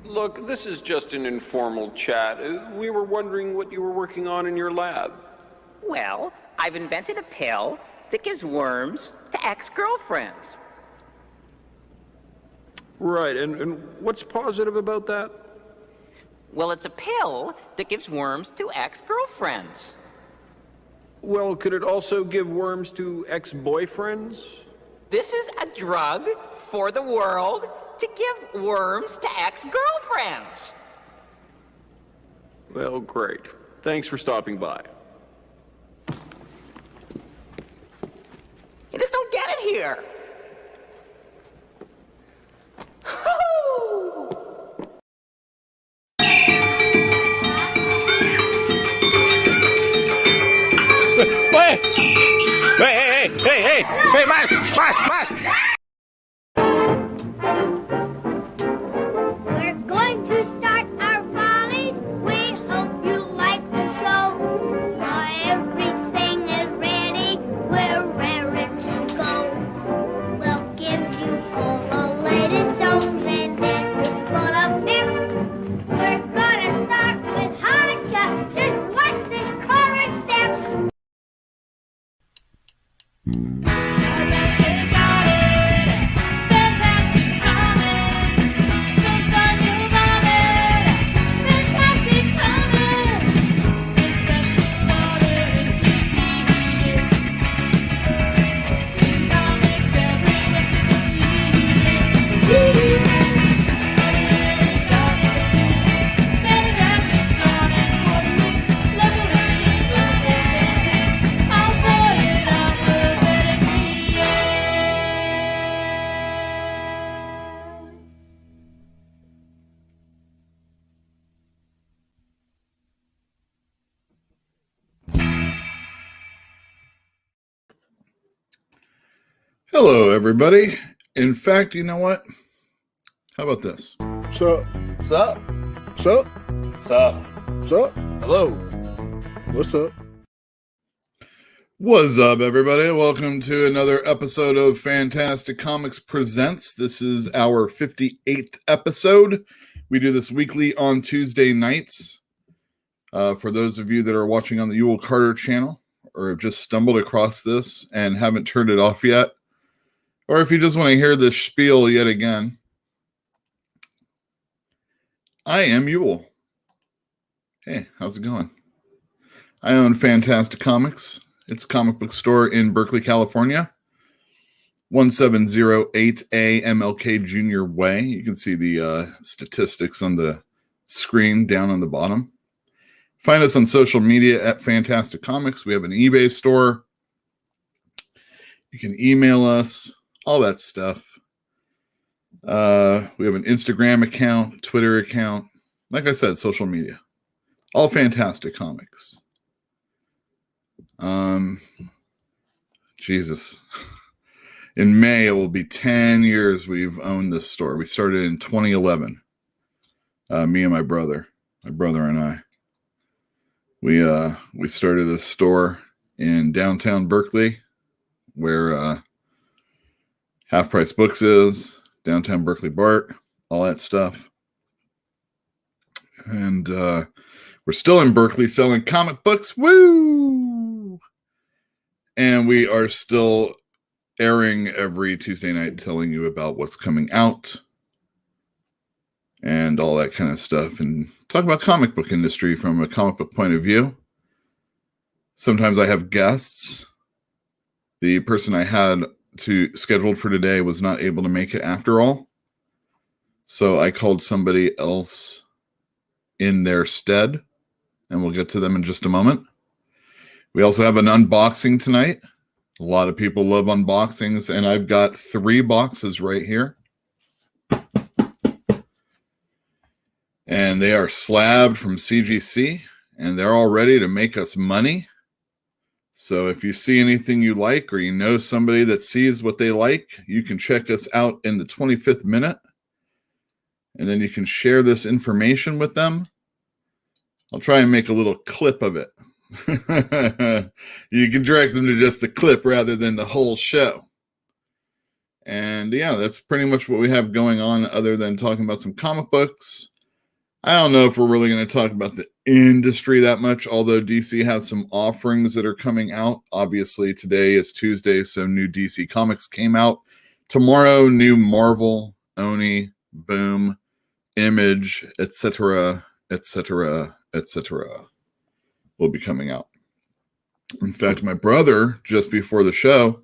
Look, this is just an informal chat. We were wondering what you were working on in your lab. Well, I've invented a pill that gives worms to ex-girlfriends. Right, and what's positive about that? Well, it's a pill that gives worms to ex-girlfriends. Well, could it also give worms to ex-boyfriends? This is a drug for the world to give worms to ex-girlfriends. Well, great. Thanks for stopping by. You just don't get it here. Hey, Mas! We're going to start our volleys. We hope you like the show. Everything is ready. We're raring to go. We'll give you all the latest songs and then it's full of pep. We're gonna start with high chuck. Just watch this chorus step. Hello, everybody. In fact, you know what? How about this? Sup? Sup? Sup? Sup? Sup? Hello. What's up? What's up, everybody? Welcome to another episode of Fantastic Comics Presents. This is our 58th episode. We do this weekly on Tuesday nights. For those of you that are watching on the Yule Carter channel or have just stumbled across this and haven't turned it off yet, or if you just want to hear this spiel yet again, I am Yule. Hey, how's it going? I own Fantastic Comics. It's a comic book store in Berkeley, California. 1708A MLK Jr. Way. You can see the statistics on the screen down on the bottom. Find us on social media at Fantastic Comics. We have an eBay store. You can email us. All that stuff. We have an Instagram account, Twitter account. Like I said, social media. All Fantastic Comics. Jesus. In May, it will be 10 years we've owned this store. We started in 2011. Me and my brother and I. We started this store in downtown Berkeley, where Half Price Books is, downtown Berkeley BART, all that stuff. And we're still in Berkeley selling comic books. Woo! And we are still airing every Tuesday night, telling you about what's coming out and all that kind of stuff, and talk about comic book industry from a comic book point of view. Sometimes I have guests. The person I had scheduled for today was not able to make it after all, so I called somebody else in their stead, and we'll get to them in just a moment. We also have an unboxing tonight. A lot of people love unboxings, and I've got 3 boxes right here. And they are slabbed from CGC, and they're all ready to make us money. So if you see anything you like, or you know somebody that sees what they like, you can check us out in the 25th minute, and then you can share this information with them. I'll try and make a little clip of it. You can direct them to just the clip rather than the whole show. And yeah, that's pretty much what we have going on, other than talking about some comic books. I don't know if we're really going to talk about the industry that much, although DC has some offerings that are coming out. Obviously, today is Tuesday, so new DC Comics came out. Tomorrow, new Marvel, Oni, Boom, Image, etc., etc., etc. will be coming out. In fact, my brother, just before the show,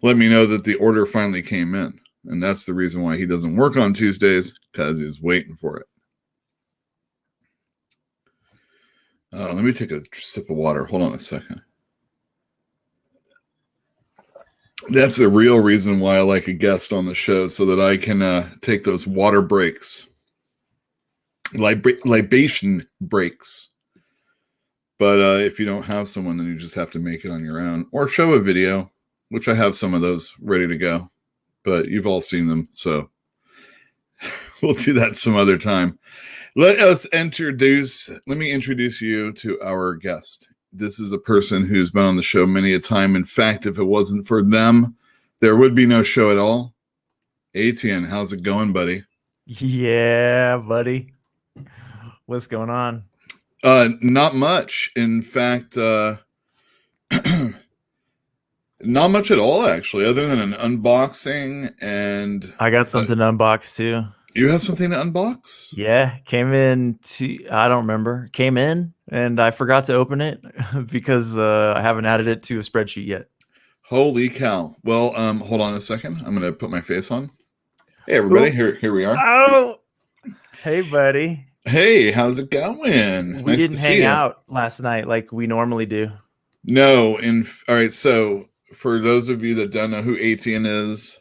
let me know that the order finally came in. And that's the reason why he doesn't work on Tuesdays, because he's waiting for it. Let me take a sip of water. Hold on a second. That's the real reason why I like a guest on the show, so that I can take those water breaks. Libation breaks. But if you don't have someone, then you just have to make it on your own, or show a video, which I have some of those ready to go. But you've all seen them, so we'll do that some other time. Let me introduce you to our guest. This is a person who's been on the show many a time. In fact, if it wasn't for them, there would be no show at all. Etienne, how's it going, buddy? Yeah, buddy. What's going on? Not much. In fact, not much at all, actually, other than an unboxing. And I got something to unbox too. You have something to unbox? Yeah, I don't remember. Came in and I forgot to open it because I haven't added it to a spreadsheet yet. Holy cow. Well, hold on a second. I'm going to put my face on. Hey, everybody. Here we are. Oh, hey, buddy. Hey, how's it going? We didn't hang out last night like we normally do. No. All right. So for those of you that don't know who Etienne is,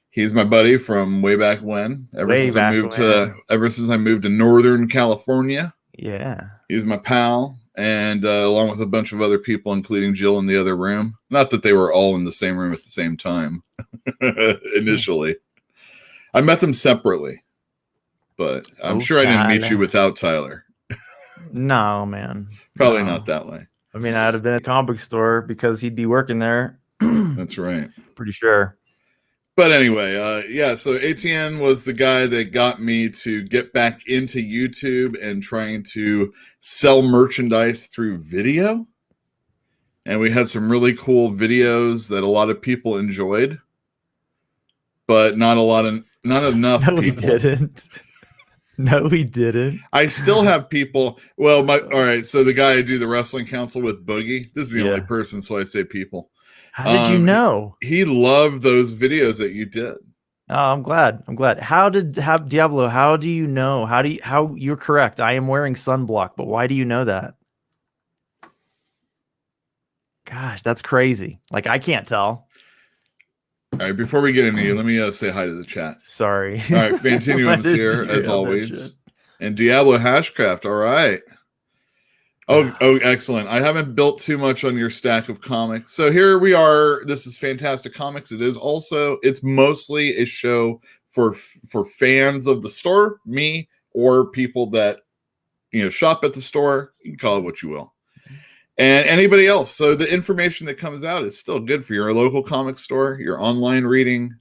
he's my buddy from way back when. Ever since I moved to Northern California. Yeah. He's my pal, and along with a bunch of other people, including Jill in the other room. Not that they were all in the same room at the same time initially. I met them separately, but I'm sure I didn't meet you without Tyler. No, man. Probably not that way. I mean, I'd have been at a comic book store because he'd be working there. That's right. Pretty sure. But anyway, yeah, so Etienne was the guy that got me to get back into YouTube and trying to sell merchandise through video. And we had some really cool videos that a lot of people enjoyed, but not enough No, people. We didn't. No, we didn't. I still have people. Well, all right, so the guy I do the Wrestling Council with, Boogie, this is the only person, so I say people. How did you know? He loved those videos that you did. Oh, I'm glad. How Diablo? How do you know? How you're correct? I am wearing sunblock, but why do you know that? Gosh, that's crazy. Like I can't tell. All right, before we get into you, let me say hi to the chat. Sorry. All right, Fantinuum's here as always, and Diablo Hashcraft. All right. Oh, excellent. I haven't built too much on your stack of comics. So here we are. This is Fantastic Comics. It's mostly a show for fans of the store, me, or people that, shop at the store. You can call it what you will. And anybody else. So the information that comes out is still good for your local comic store, your online reading,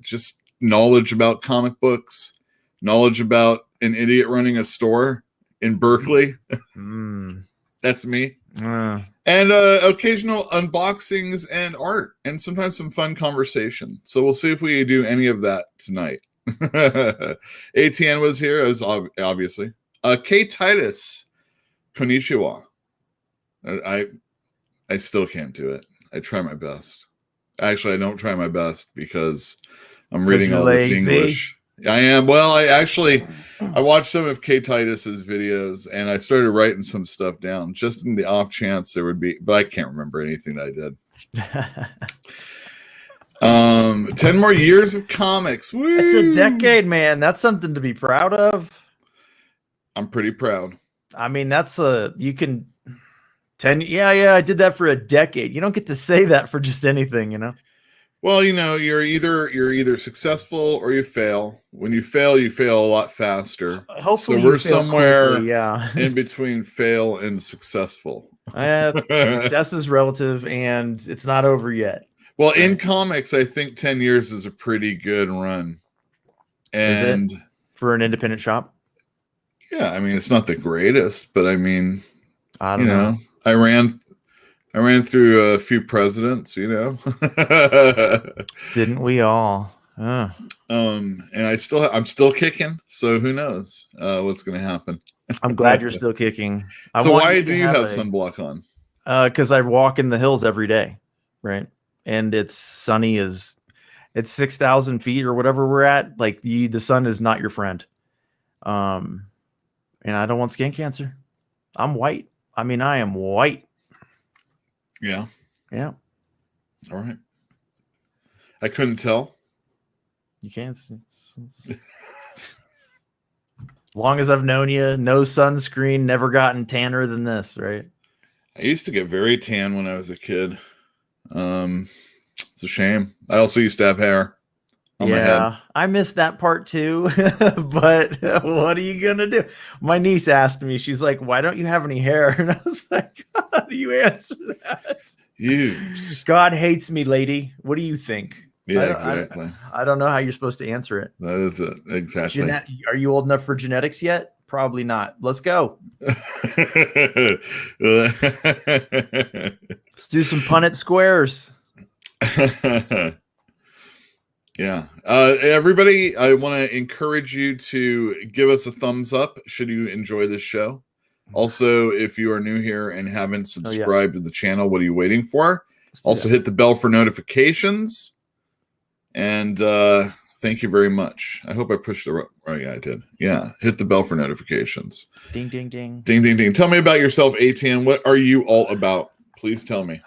just knowledge about comic books, knowledge about an idiot running a store in Berkeley. That's me. And occasional unboxings and art, and sometimes some fun conversation. So we'll see if we do any of that tonight. ATN was here, as obviously. K Titus, konnichiwa. I still can't do it. I try my best. Actually, I don't try my best because I'm reading all this English. I am. Well, I watched some of K Titus's videos and I started writing some stuff down just in the off chance there would be, but I can't remember anything that I did. 10 more years of comics. Woo! It's a decade, man. That's something to be proud of. I'm pretty proud. I mean, you can 10. Yeah. I did that for a decade. You don't get to say that for just anything, you know? Well, you know, you're either successful or you fail. When you fail a lot faster. Hopefully, so we're somewhere quickly, in between fail and successful. Success is relative, and it's not over yet. Well, in comics, I think 10 years is a pretty good run. And is it for an independent shop? Yeah, I mean, it's not the greatest, but I mean, I don't know. I ran through a few presidents, you know. Didn't we all? And I'm still kicking, so who knows what's going to happen. I'm glad you're still kicking. So why do you have sunblock on? Because I walk in the hills every day, right? And it's sunny it's 6,000 feet or whatever we're at. Like the sun is not your friend. And I don't want skin cancer. I'm white. I mean, I am white. Yeah. Yeah. All right. I couldn't tell. You can't. As long as I've known you, no sunscreen, never gotten tanner than this, right? I used to get very tan when I was a kid. It's a shame. I also used to have hair on my head. I missed that part too. But what are you gonna do? My niece asked me, she's like, why don't you have any hair? And I was like, how do you answer that? God hates me, lady. What do you think? Yeah, exactly. I don't know how you're supposed to answer it. That is it. Exactly. Are you old enough for genetics yet? Probably not. Let's go. Let's do some Punnett squares. Yeah. Everybody, I want to encourage you to give us a thumbs up should you enjoy this show. Also, if you are new here and haven't subscribed to the channel, what are you waiting for? Also, hit the bell for notifications. And thank you very much. I hope I pushed the right. Yeah, I did. Yeah. Hit the bell for notifications. Ding, ding, ding. Ding, ding, ding. Tell me about yourself, ATN. What are you all about? Please tell me.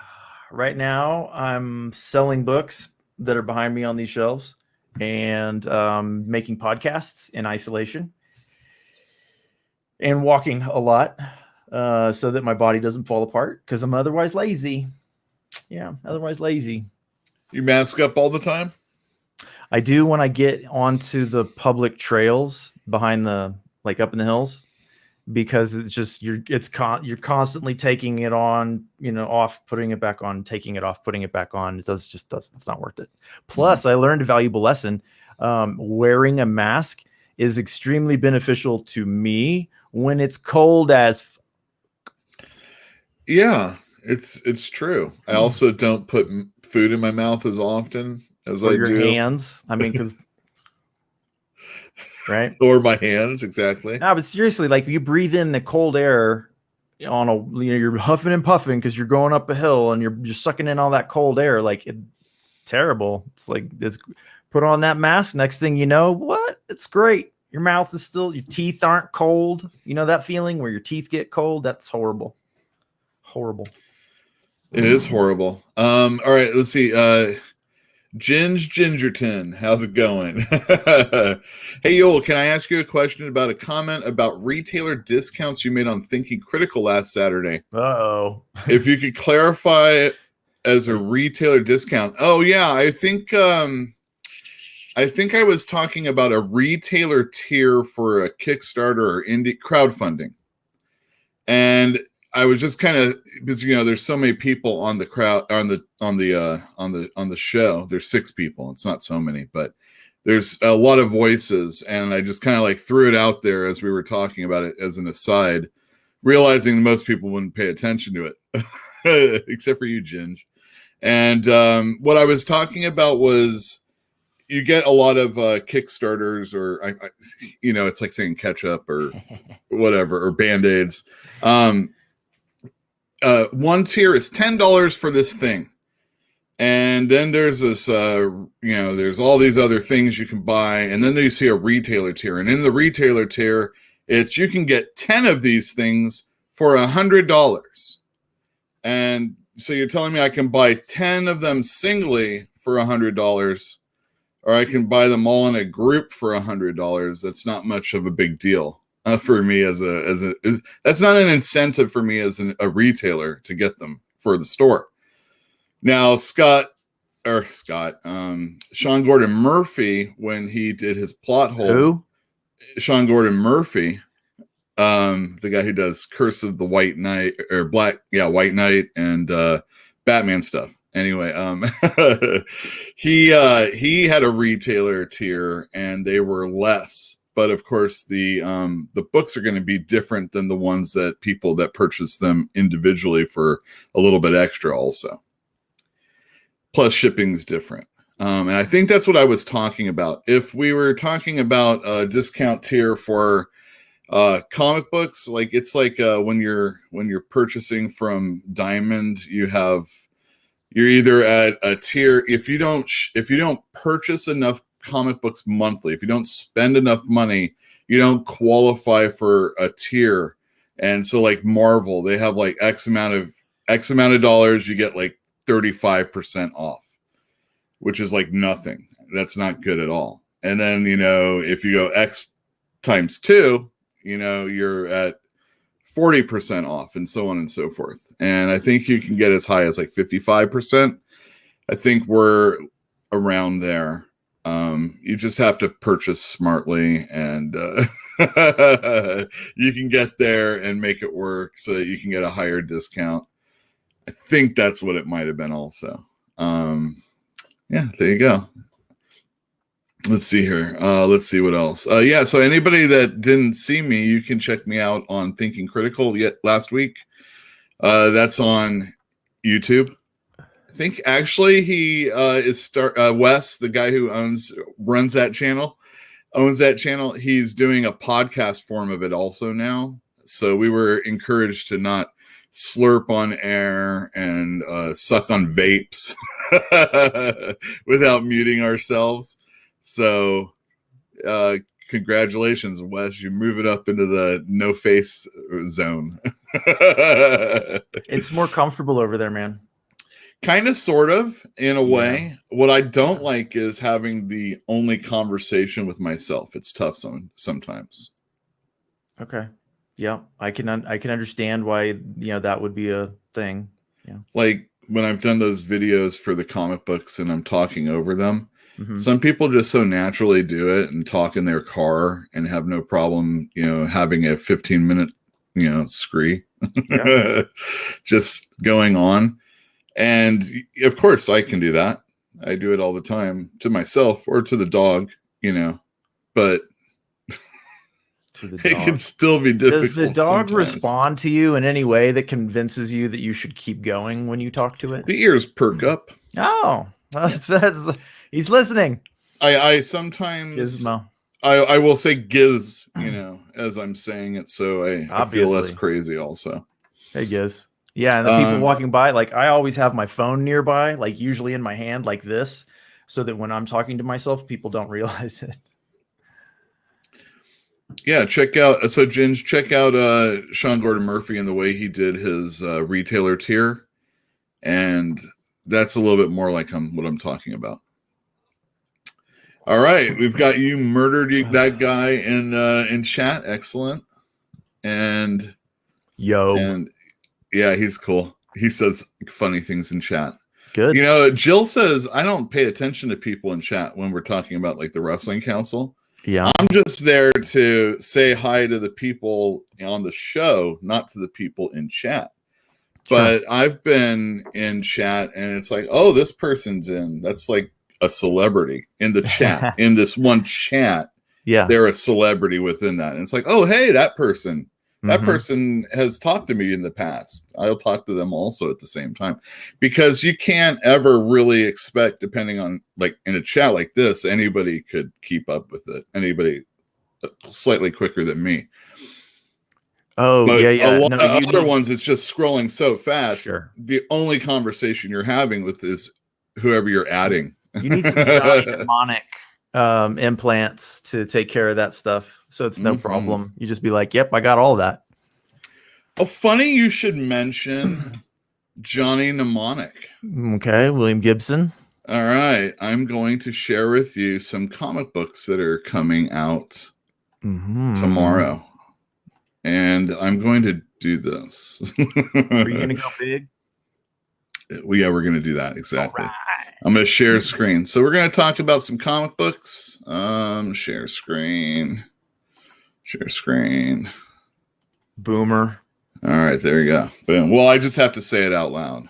Right now, I'm selling books that are behind me on these shelves and making podcasts in isolation and walking a lot so that my body doesn't fall apart because I'm otherwise lazy. Yeah, otherwise lazy. You mask up all the time? I do when I get onto the public trails behind the, like up in the hills, because it's just, you're constantly taking it on, off, putting it back on, taking it off, putting it back on. It's not worth it. Plus I learned a valuable lesson. Wearing a mask is extremely beneficial to me when it's cold as yeah, it's true. I also don't put food in my mouth as often as I do. Hands. I mean, because right? Or my hands, exactly. No, but seriously, like you breathe in the cold air you're huffing and puffing because you're going up a hill and you're just sucking in all that cold air. Like terrible. It's like put on that mask. Next thing you know, what? It's great. Your mouth is still, your teeth aren't cold. You know that feeling where your teeth get cold? That's horrible. Horrible. It is horrible. All right, let's see. Gingerton, how's it going? Hey, Yoel, can I ask you a question about a comment about retailer discounts you made on Thinking Critical last Saturday? Uh-oh. If you could clarify it as a retailer discount. Oh, yeah, I think I was talking about a retailer tier for a Kickstarter or indie crowdfunding. And I was just kind of, because there's so many people on the crowd on the show. There's 6 people. It's not so many, but there's a lot of voices, and I just kind of like threw it out there as we were talking about it as an aside, realizing most people wouldn't pay attention to it. except for you, Ginge. And what I was talking about was you get a lot of Kickstarters, or it's like saying ketchup or whatever, or Band-Aids. One tier is $10 for this thing. And then there's this, there's all these other things you can buy. And then you see a retailer tier. And in the retailer tier, it's you can get 10 of these things for $100. And so you're telling me I can buy 10 of them singly for $100, or I can buy them all in a group for $100. That's not much of a big deal for me that's not an incentive for me as a retailer to get them for the store. Now, Sean Gordon Murphy, when he did his plot holes, Who? Sean Gordon Murphy, the guy who does Curse of the White Knight or White Knight and Batman stuff. Anyway, he had a retailer tier and they were less, but of course the books are going to be different than the ones that people that purchase them individually for a little bit extra also. Plus shipping's different. And I think that's what I was talking about. If we were talking about a discount tier for comic books, like it's like when you're purchasing from Diamond, you're either at a tier if you don't purchase enough comic books monthly, if you don't spend enough money, you don't qualify for a tier. And so like Marvel, they have like X amount of dollars, you get like 35% off, which is like nothing. That's not good at all. And then, if you go X times 2, you're at 40% off and so on and so forth. And I think you can get as high as like 55%. I think we're around there. You just have to purchase smartly and you can get there and make it work so that you can get a higher discount. I think that's what it might have been also. There you go. Let's see here. Let's see what else. So anybody that didn't see me, you can check me out on Thinking Critical last week. That's on YouTube. I think actually he is Wes, the guy who runs that channel, owns that channel. He's doing a podcast form of it also now. So we were encouraged to not slurp on air and suck on vapes without muting ourselves. So congratulations, Wes. You move it up into the no face zone. It's more comfortable over there, man. Kind of, sort of, in a way. What I don't like is having the only conversation with myself. It's tough sometimes. Okay. Yeah, I can understand why that would be a thing. Yeah, like when I've done those videos for the comic books and I'm talking over them, mm-hmm. Some people just so naturally do it and talk in their car and have no problem, having a 15-minute, scree, just going on. And of course, I can do that. I do it all the time to myself or to the dog, but. It can still be difficult. Does the dog sometimes respond to you in any way that convinces you that you should keep going when you talk to it? The ears perk up. Oh, he's listening. I sometimes Gizmo. I will say giz, as I'm saying it, so I feel less Obviously. crazy also. Hey, Giz. Yeah, and the people walking by, like I always have my phone nearby, like usually in my hand like this, so that when I'm talking to myself, people don't realize it. Yeah, check out Sean Gordon Murphy and the way he did his retailer tier, and that's a little bit more like what I'm talking about. All right, we've got you murdered that guy in chat. Excellent, and yeah, he's cool. He says funny things in chat. Good. Jill says I don't pay attention to people in chat when we're talking about like the Wrestling Council. Yeah, I'm just there to say hi to the people on the show, not to the people in chat. But I've been in chat and it's like, oh, this person's in. That's like a celebrity in the chat. In this one chat, yeah, they're a celebrity within that. And it's like, oh, hey, that person. That Mhm. person has talked to me in the past. I'll talk to them also at the same time, because you can't ever really expect, depending on, like, in a chat like this, anybody could keep up with it. Anybody slightly quicker than me. Oh, But yeah, a yeah. lot No, of you other need ones, it's just scrolling so fast. Sure. The only conversation you're having with is whoever you're adding. You need some Johnny mnemonic implants to take care of that stuff, so it's no Mhm. problem. You just be like, "Yep, I got all that." Oh, funny you should mention Johnny Mnemonic. Okay, William Gibson. All right, I'm going to share with you some comic books that are coming out Mhm. tomorrow, and I'm going to do this. Are you gonna go big? Yeah, we're going to do that exactly. All right. I'm going to share screen. So we're going to talk about some comic books. Share screen. Share screen. Boomer. All right, there you go. Boom. Well, I just have to say it out loud.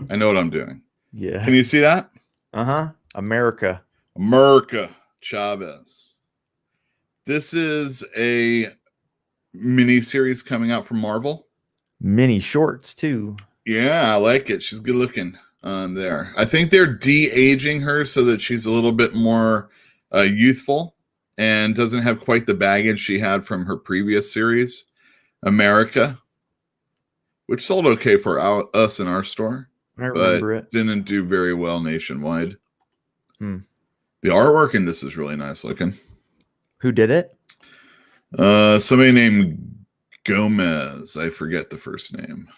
I know what I'm doing. Yeah. Can you see that? America. America Chavez. This is a mini series coming out from Marvel. Mini shorts too. Yeah, I like it. She's good looking on there. I think they're de-aging her so that she's a little bit more youthful and doesn't have quite the baggage she had from her previous series, America, which sold okay for us in our store, I but remember it. didn't do very well nationwide. Hmm. The artwork in this is really nice looking. Who did it? Somebody named Gomez. I forget the first name.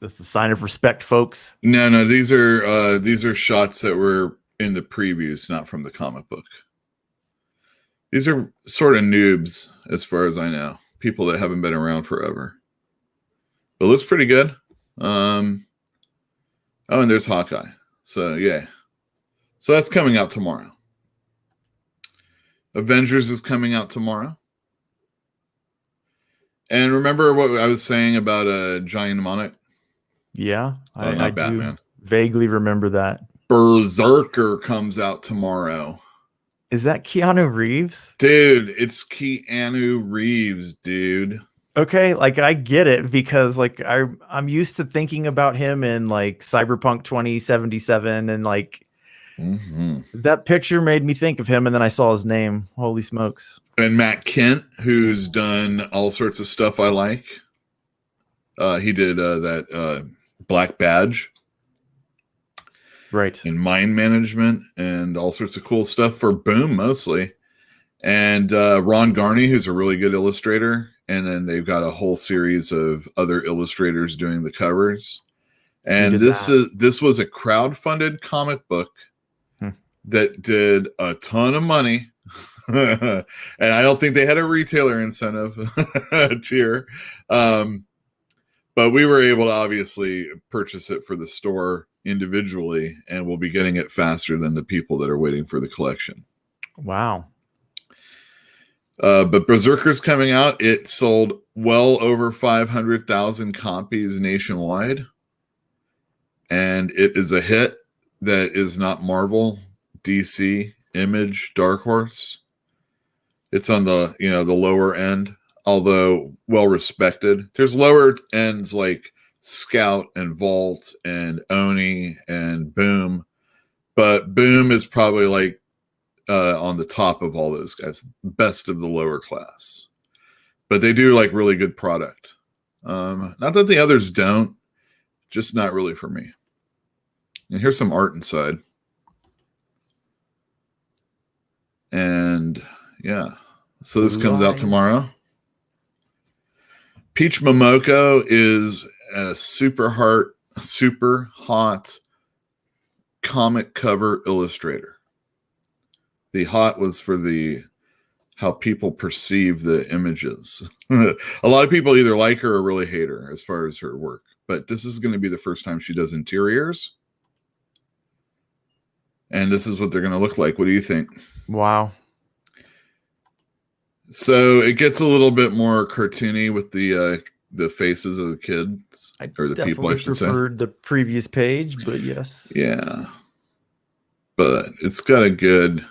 That's a sign of respect, folks. No, these are shots that were in the previews, not from the comic book. These are sort of noobs, as far as I know. People that haven't been around forever. But it looks pretty good. Oh, and there's Hawkeye. So, yeah. So that's coming out tomorrow. Avengers is coming out tomorrow. And remember what I was saying about Johnny Mnemonic? Yeah, Not I Batman. do vaguely remember that. Berserker comes out tomorrow. Is that Keanu Reeves? Dude, it's Keanu Reeves, dude. Okay, like I get it because like I'm used to thinking about him in like Cyberpunk 2077 and like that picture made me think of him and then I saw his name. Holy smokes. And Matt Kent, who's done all sorts of stuff I like. He did that Black Badge. Right. And Mind Management and all sorts of cool stuff for Boom mostly. And Ron Garney, who's a really good illustrator. And then they've got a whole series of other illustrators doing the covers. And this was a crowd-funded comic book that did a ton of money. And I don't think they had a retailer incentive tier. But we were able to obviously purchase it for the store individually, and we'll be getting it faster than the people that are waiting for the collection. Wow. But Berserker's coming out. It sold well over 500,000 copies nationwide. And it is a hit that is not Marvel, DC, Image, Dark Horse. It's on the, the lower end, although well respected. There's lower ends like Scout and Vault and Oni and Boom. But Boom is probably like on the top of all those guys, best of the lower class. But they do like really good product. Not that the others don't, just not really for me. And here's some art inside. And yeah, so this comes out tomorrow. Peach Momoko is a super hot comic cover illustrator. The hot was for how people perceive the images. A lot of people either like her or really hate her as far as her work. But this is going to be the first time she does interiors. And this is what they're going to look like. What do you think? Wow. So it gets a little bit more cartoony with the faces of the kids or the people, I should say. I preferred the previous page, but yes. Yeah. But it's got a good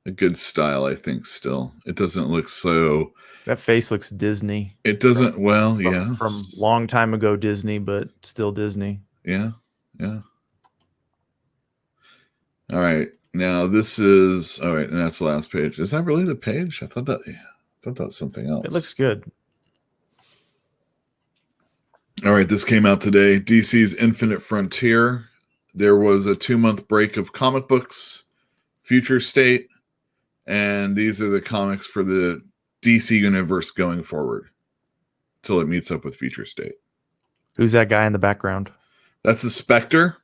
a good style, I think. Still, it doesn't look so. That face looks Disney. It doesn't. Well, yeah, From long time ago Disney, but still Disney. yeah. All right, now this is all right, and that's the last page. Is that really the page? I thought that was something else. It looks good. All right, this came out today. DC's Infinite Frontier. There was a 2-month break of comic books, Future State, and these are the comics for the DC universe going forward till it meets up with Future State. Who's that guy in the background? That's the Spectre.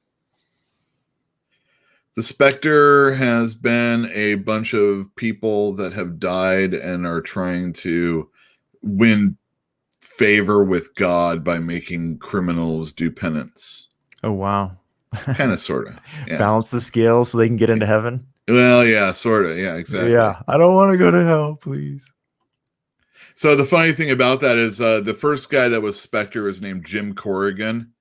The Spectre has been a bunch of people that have died and are trying to win favor with God by making criminals do penance. Oh, wow. Kind of, sort of. Yeah. Balance the scales so they can get into heaven. Well, yeah, sort of. Yeah, exactly. Yeah, I don't want to go to hell, please. So the funny thing about that is the first guy that was Spectre was named Jim Corrigan.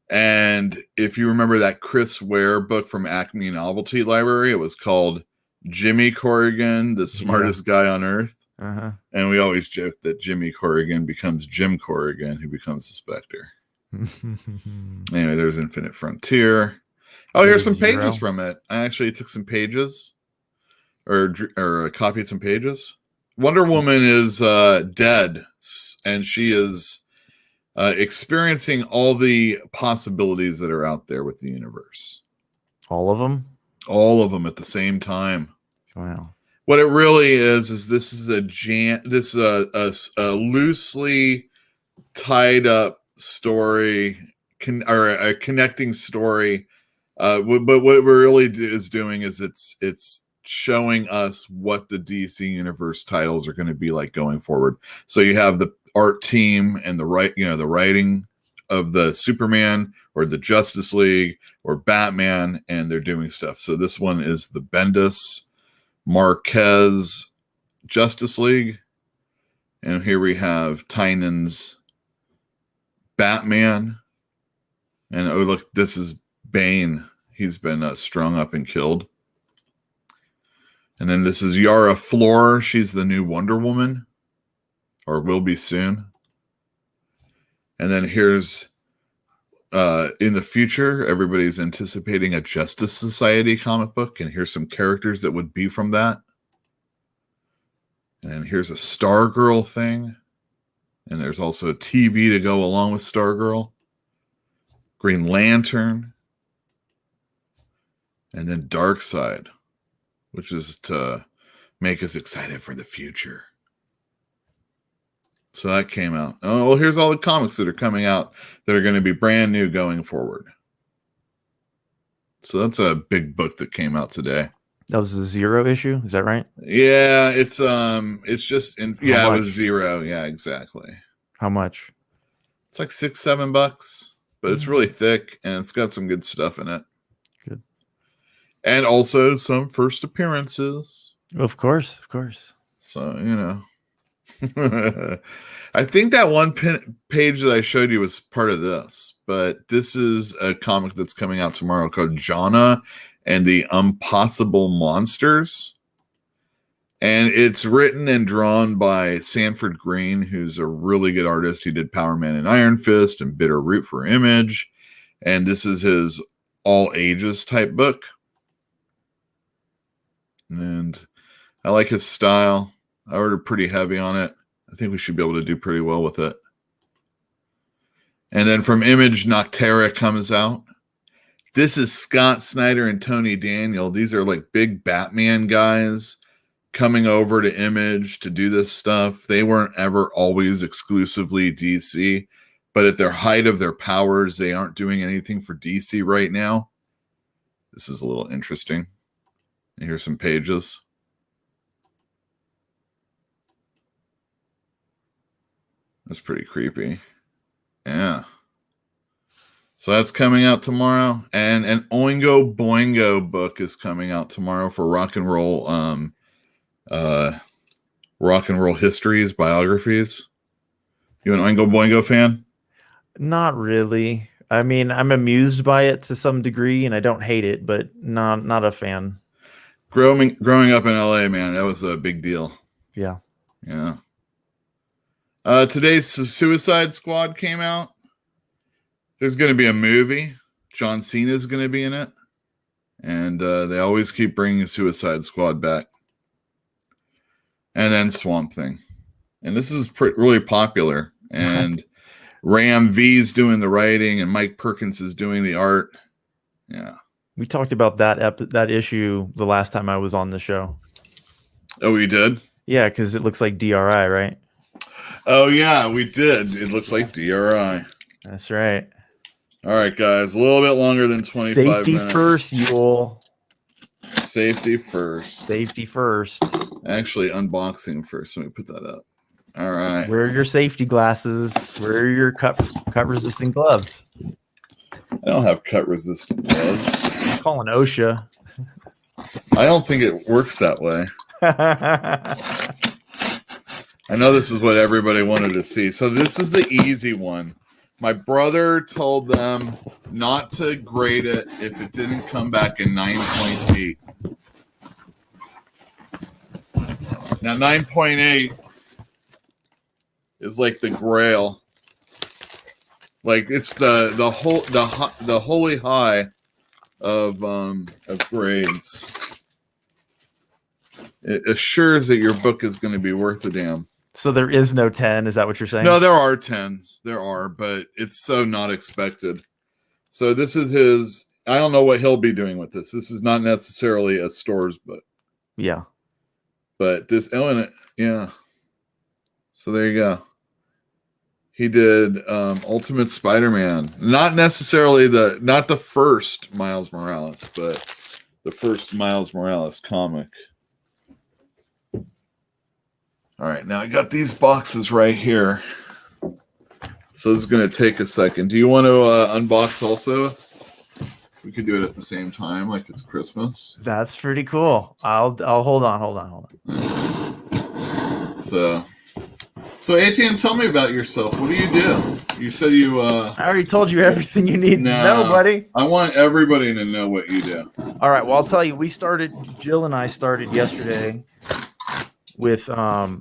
And if you remember that Chris Ware book from Acme Novelty Library, it was called Jimmy Corrigan, the smartest guy on earth. Uh-huh. And we always joke that Jimmy Corrigan becomes Jim Corrigan, who becomes the Spectre. Anyway, there's Infinite Frontier. Oh, here's some pages from it. I actually took some pages or copied some pages. Wonder Woman is dead, and she is experiencing all the possibilities that are out there with the universe. All of them? All of them at the same time. Wow. What it really is this is a loosely tied up story, or a connecting story. But what it really is doing is it's showing us what the DC universe titles are going to be like going forward. So you have the art team and the writing of the Superman or the Justice League or Batman, and they're doing stuff. So this one is the Bendis Marquez Justice League, and here we have Tynan's Batman, and oh look, this is Bane. He's been strung up and killed. And then this is Yara Flor. She's the new Wonder Woman, or will be soon. And then here's in the future, everybody's anticipating a Justice Society comic book, and here's some characters that would be from that. And here's a Stargirl thing, and there's also a TV to go along with Stargirl. Green Lantern, and then Darkseid, which is to make us excited for the future. So that came out. Oh, well, here's all the comics that are coming out that are going to be brand new going forward. So that's a big book that came out today. That was a 0 issue, is that right? Yeah, it's just it was 0. Yeah, exactly. How much? It's like $6-7, but it's really thick and it's got some good stuff in it. Good. And also some first appearances. Of course. So, I think that one page that I showed you was part of this, but this is a comic that's coming out tomorrow called Jonna and the Impossible Monsters. And it's written and drawn by Sanford Green, who's a really good artist. He did Power Man and Iron Fist and Bitter Root for Image. And this is his all ages type book. And I like his style. I ordered pretty heavy on it. I think we should be able to do pretty well with it. And then from Image, Noctera comes out. This is Scott Snyder and Tony Daniel. These are like big Batman guys coming over to Image to do this stuff. They weren't ever always exclusively DC, but at their height of their powers, they aren't doing anything for DC right now. This is a little interesting. And here's some pages. That's pretty creepy. Yeah. So that's coming out tomorrow. And an Oingo Boingo book is coming out tomorrow for rock and roll histories, biographies. You an Oingo Boingo fan? Not really. I mean, I'm amused by it to some degree, and I don't hate it, but not a fan. Growing up in LA, man, that was a big deal. Yeah. Yeah. Today's Suicide Squad came out. There's going to be a movie. John Cena is going to be in it. And they always keep bringing Suicide Squad back. And then Swamp Thing. And this is really popular. And Ram V's doing the writing and Mike Perkins is doing the art. Yeah. We talked about that issue the last time I was on the show. Oh, we did? Yeah, because it looks like DRI, right? Oh, yeah, we did. It looks like DRI. That's right. All right, guys. A little bit longer than 25 Safety minutes. first, Yule. Safety first. Safety first. Actually, unboxing first. Let me put that up. All right. Wear your safety glasses. Wear your cut-resistant gloves. I don't have cut-resistant gloves. I'm calling OSHA. I don't think it works that way. I know this is what everybody wanted to see. So this is the easy one. My brother told them not to grade it if it didn't come back in 9.8. Now 9.8 is like the grail. Like it's the holy high of grades. It assures that your book is going to be worth a damn. So there is no 10. Is that what you're saying? No, there are 10s. There are, but it's so not expected. So this is his. I don't know what he'll be doing with this. This is not necessarily a store's book. Yeah. But this, yeah. So there you go. He did Ultimate Spider-Man. Not necessarily not the first Miles Morales, but the first Miles Morales comic. All right, now I got these boxes right here. So this is going to take a second. Do you want to unbox also? We could do it at the same time, like it's Christmas. That's pretty cool. I'll hold on. So ATM, tell me about yourself. What do you do? You said you. I already told you everything you need to know, buddy. I want everybody to know what you do. All right. Well, I'll tell you. Jill and I started yesterday with a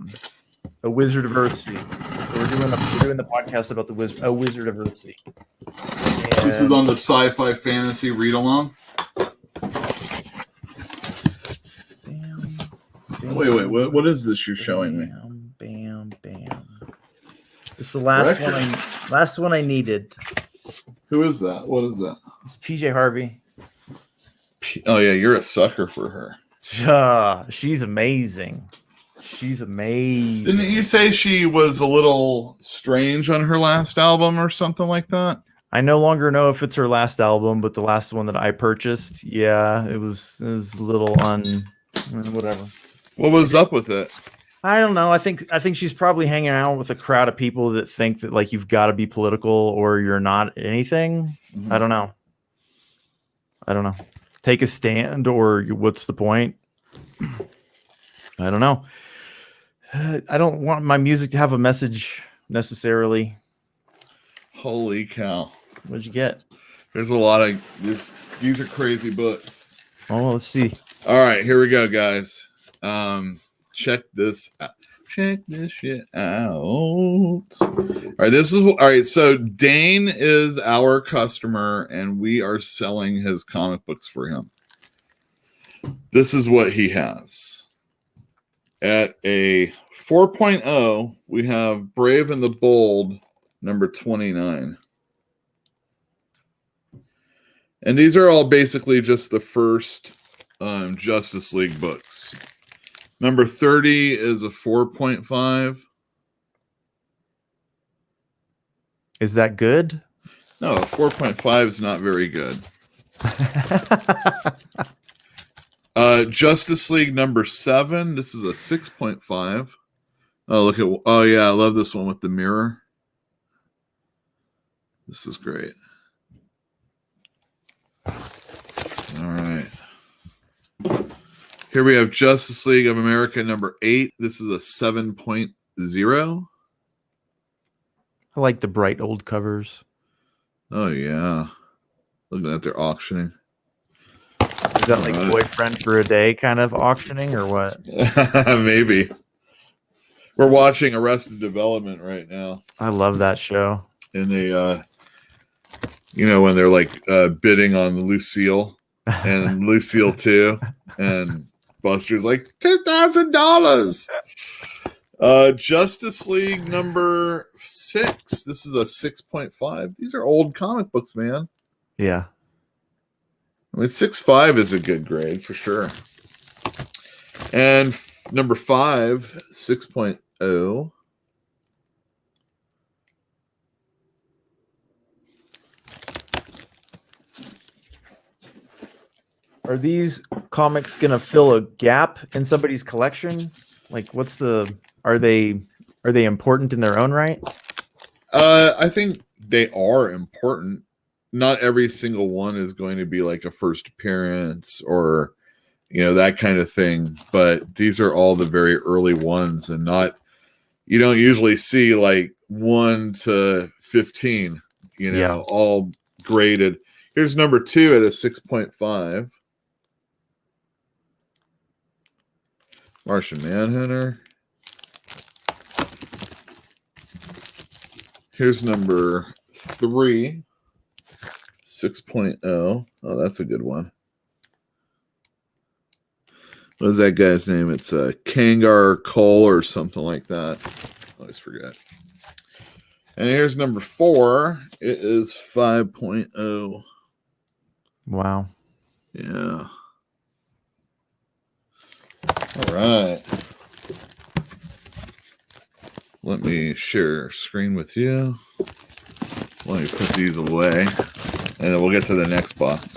Wizard of Earthsea. So we're doing the podcast about a Wizard of Earthsea. This is on the sci-fi fantasy read along. Wait, what is this you're showing me? Bam. It's the last one I needed. Who is that? What is that? It's PJ Harvey. Oh yeah, you're a sucker for her. She's amazing. Didn't you say she was a little strange on her last album or something like that? I no longer know if it's her last album, but the last one that I purchased, yeah, it was a little whatever. What was up with it? I don't know. I think she's probably hanging out with a crowd of people that think that like you've got to be political or you're not anything. Mm-hmm. I don't know. Take a stand or what's the point? I don't know. I don't want my music to have a message necessarily. Holy cow. What'd you get? There's a lot of these are crazy books. Oh, let's see. All right, here we go, guys. Check this out. Check this shit out. All right, so Dane is our customer and we are selling his comic books for him. This is what he has. At a 4.0, we have Brave and the Bold, number 29. And these are all basically just the first Justice League books. Number 30 is a 4.5. Is that good? No, a 4.5 is not very good. Justice League number 7. This is a 6.5. Oh yeah, I love this one with the mirror. This is great. All right. Here we have Justice League of America number 8. This is a 7.0. I like the bright old covers. Oh yeah. Look at that, they're auctioning. Is that like boyfriend for a day kind of auctioning or what? Maybe. We're watching Arrested Development right now. I love that show. And they, when they're like bidding on Lucille and Lucille too, and Buster's like $2,000. Justice League number 6. This is a 6.5. These are old comic books, man. Yeah. I mean, 6.5 is a good grade for sure. And number 5, 6.0. Are these comics gonna fill a gap in somebody's collection? Like, are they important in their own right? I think they are important. Not every single one is going to be like a first appearance or that kind of thing, but these are all the very early ones, and you don't usually see like 1 to 15, all graded. Here's number 2 at a 6.5. Martian Manhunter. Here's number 3, 6.0. Oh, that's a good one. What is that guy's name? It's Kangar Cole or something like that. I always forget. And here's number 4. It is 5.0. Wow. Yeah. All right. Let me share screen with you. Let me put these away, and then we'll get to the next box.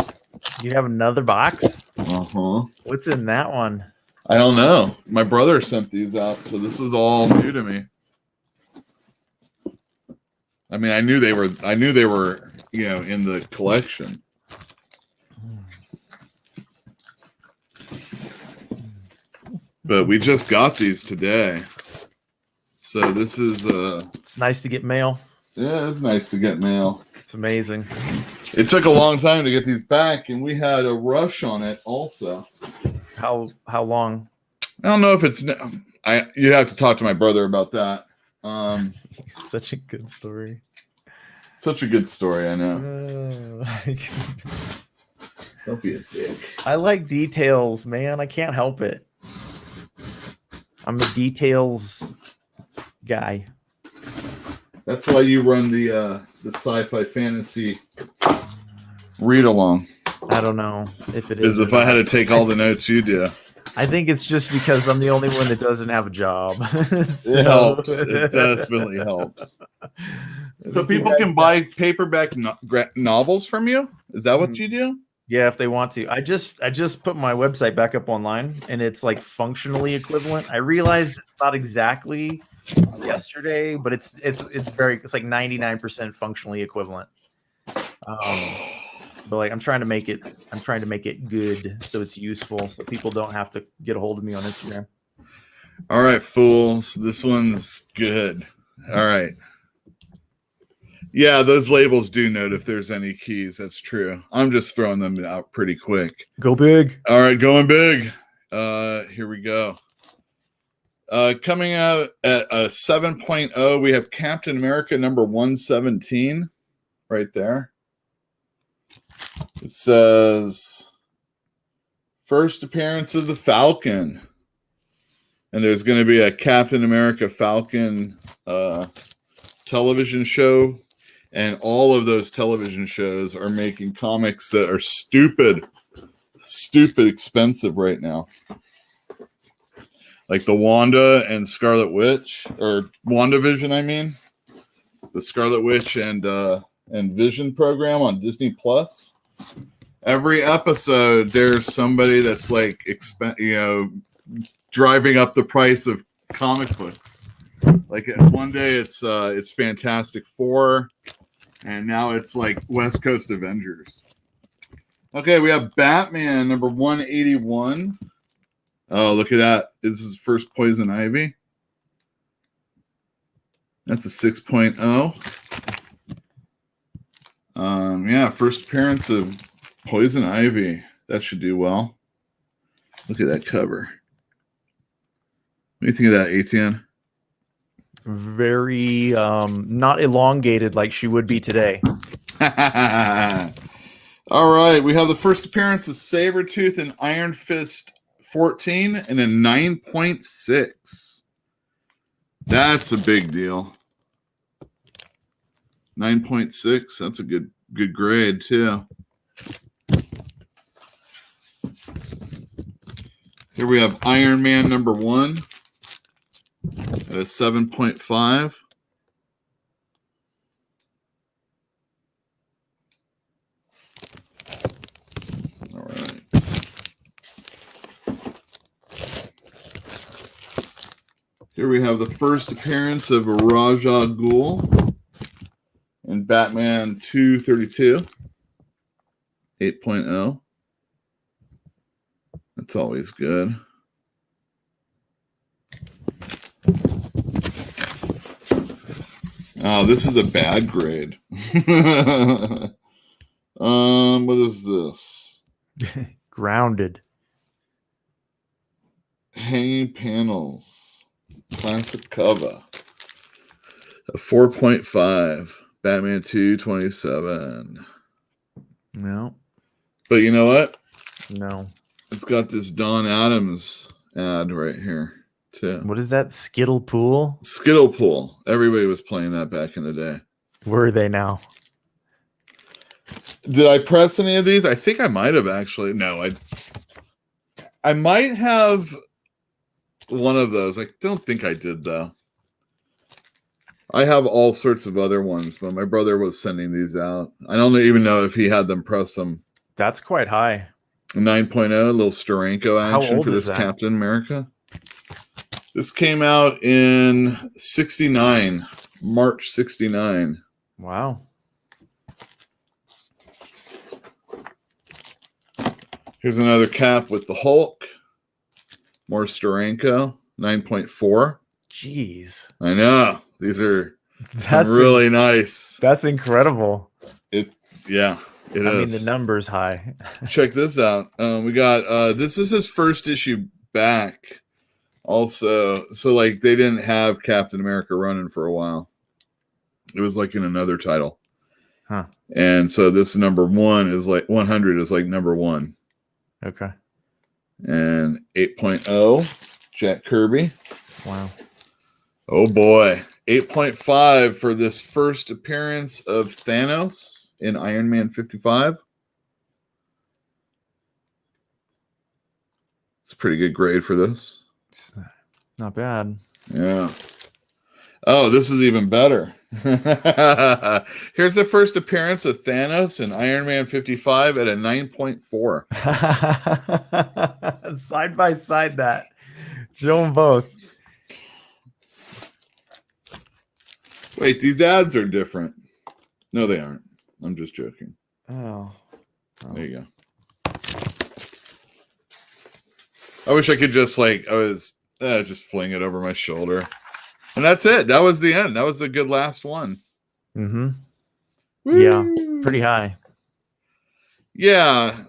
You have another box? Uh-huh. What's in that one? I don't know. My brother sent these out, so this was all new to me. I mean, I knew they were, in the collection. But we just got these today. So this is It's nice to get mail. yeah, it's nice to get mail. It's amazing. It took a long time to get these back, and we had a rush on it also. How long? I don't know if it's you have to talk to my brother about that. Such a good story. Such a good story, I know. Oh, my goodness. Don't be a dick. I like details, man. I can't help it. I'm a details guy. That's why you run the sci-fi fantasy read along. I don't know if it Is is. if I had to take all the notes you do. I think it's just because I'm the only one that doesn't have a job. It helps. It definitely helps. So people can buy paperback novels from you? Is that what you do? Yeah, if they want to. I just put my website back up online, and it's like functionally equivalent. I realized it's not exactly yesterday, but it's like 99% functionally equivalent. But like I'm trying to make it good so it's useful, so people don't have to get a hold of me on Instagram. All right, fools. This one's good. All right. Yeah, those labels do note if there's any keys. That's true. I'm just throwing them out pretty quick. Go big. All right, going big. Here we go. Coming out at a 7.0, we have Captain America number 117 right there. It says first appearance of the Falcon. And there's going to be a Captain America Falcon television show. And all of those television shows are making comics that are stupid expensive right now. Like the Wanda and Scarlet Witch, or WandaVision, I mean. The Scarlet Witch and Vision program on Disney Plus. Every episode, there's somebody that's like, driving up the price of comic books. Like one day it's Fantastic Four, and now it's like West Coast Avengers. Okay, we have Batman number 181. Oh, look at that. This is first Poison Ivy. That's a 6.0. Yeah, first appearance of Poison Ivy. That should do well. Look at that cover. What do you think of that, ATN? Very not elongated like she would be today. All right, we have the first appearance of Sabretooth in Iron Fist 14 and a 9.6. That's a big deal. 9.6, that's a good grade too. Here we have Iron Man #1 at a 7.5. All right. Here we have the first appearance of Raja Ghul in Batman 232, 8.0. That's always good. Oh, this is a bad grade. What is this? Grounded. Hanging panels. Classic cover. A 4.5. Batman 227. No. But you know what? No. It's got this Don Adams ad right here, too. What is that? Skittle Pool? Skittle Pool. Everybody was playing that back in the day. Where are they now? Did I press any of these? I think I might have actually. No, I might have one of those. I don't think I did, though. I have all sorts of other ones, but my brother was sending these out. I don't even know if he had them press them. That's quite high. 9.0, a little Steranko action old for is this that? Captain America. This came out in 69, March 69. Wow. Here's another cap with the Hulk. More Steranko, 9.4. Jeez. I know. These are That's some really nice. That's incredible. Yeah, it I is. mean, the number's high. Check this out. We got this is his first issue back. Also, so like they didn't have Captain America running for a while. It was like in another title. Huh. And so this #1 is like 100 is like #1. Okay. And 8.0, Jack Kirby. Wow. Oh boy. 8.5 for this first appearance of Thanos in Iron Man 55. It's a pretty good grade for this. It's not bad. Yeah. Oh, this is even better. Here's the first appearance of Thanos in Iron Man 55 at a 9.4. Side by side that. Show them both. Wait, these ads are different. No, they aren't. I'm just joking. Oh. There you go. I wish I could just just fling it over my shoulder. And that's it. That was the end. That was a good last one. Mm-hmm. Woo! Yeah. Pretty high. Yeah.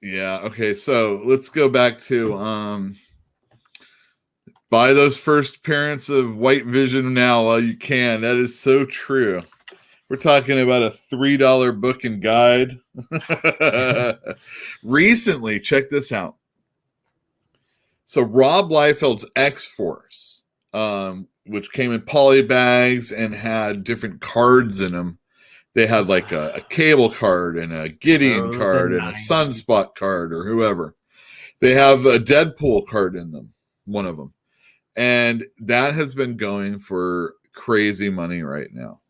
Yeah. Okay. So let's go back to buy those first appearance of White Vision now while you can. That is so true. We're talking about a $3 book and guide. Recently, check this out. So Rob Liefeld's X-Force, which came in poly bags and had different cards in them. They had like a Cable card and a Gideon card and a Sunspot card or whoever. They have a Deadpool card in them, one of them. And that has been going for crazy money right now.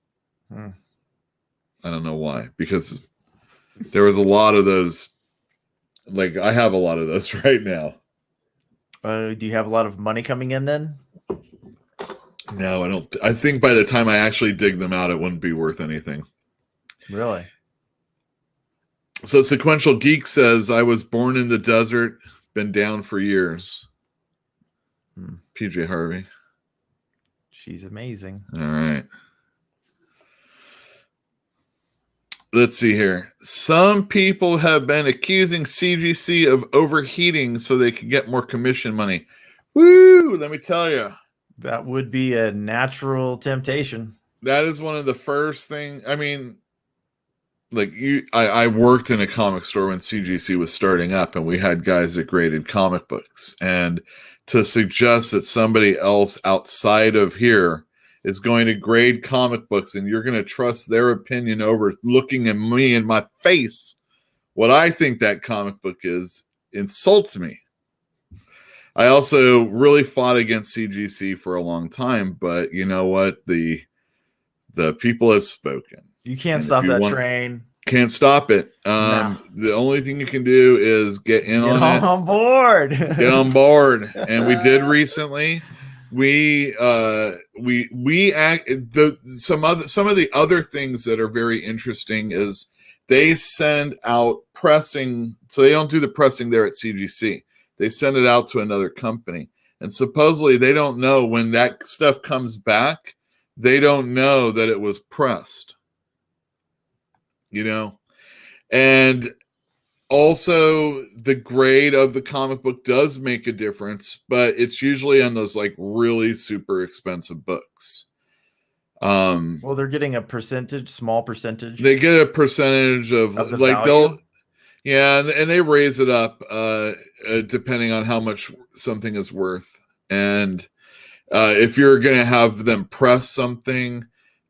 Hmm. I don't know why, because there was a lot of those. Like I have a lot of those right now. Do you have a lot of money coming in then? No, I don't. I think by the time I actually dig them out, it wouldn't be worth anything. Really? So Sequential Geek says, I was born in the desert, been down for years. PJ Harvey. She's amazing. All right. Let's see here. Some people have been accusing CGC of overheating so they could get more commission money. Woo! Let me tell you. That would be a natural temptation. That is one of the first things. I mean, like I worked in a comic store when CGC was starting up, and we had guys that graded comic books. And to suggest that somebody else outside of here is going to grade comic books and you're going to trust their opinion over looking at me in my face what I think that comic book is insults me. I also really fought against CGC for a long time, but you know what? The people have spoken. You can't And stop if you that want- train. Can't stop it. No. The only thing you can do is get in Get on it. on board. Get on board. And we did recently. Some of the other things that are very interesting is they send out pressing. So they don't do the pressing there at CGC. They send it out to another company. And supposedly they don't know when that stuff comes back. They don't know that it was pressed. You know, and also the grade of the comic book does make a difference, but it's usually on those like really super expensive books. Well, they're getting a small percentage. They get a percentage of the like value? and they raise it up depending on how much something is worth. And if you're going to have them press something,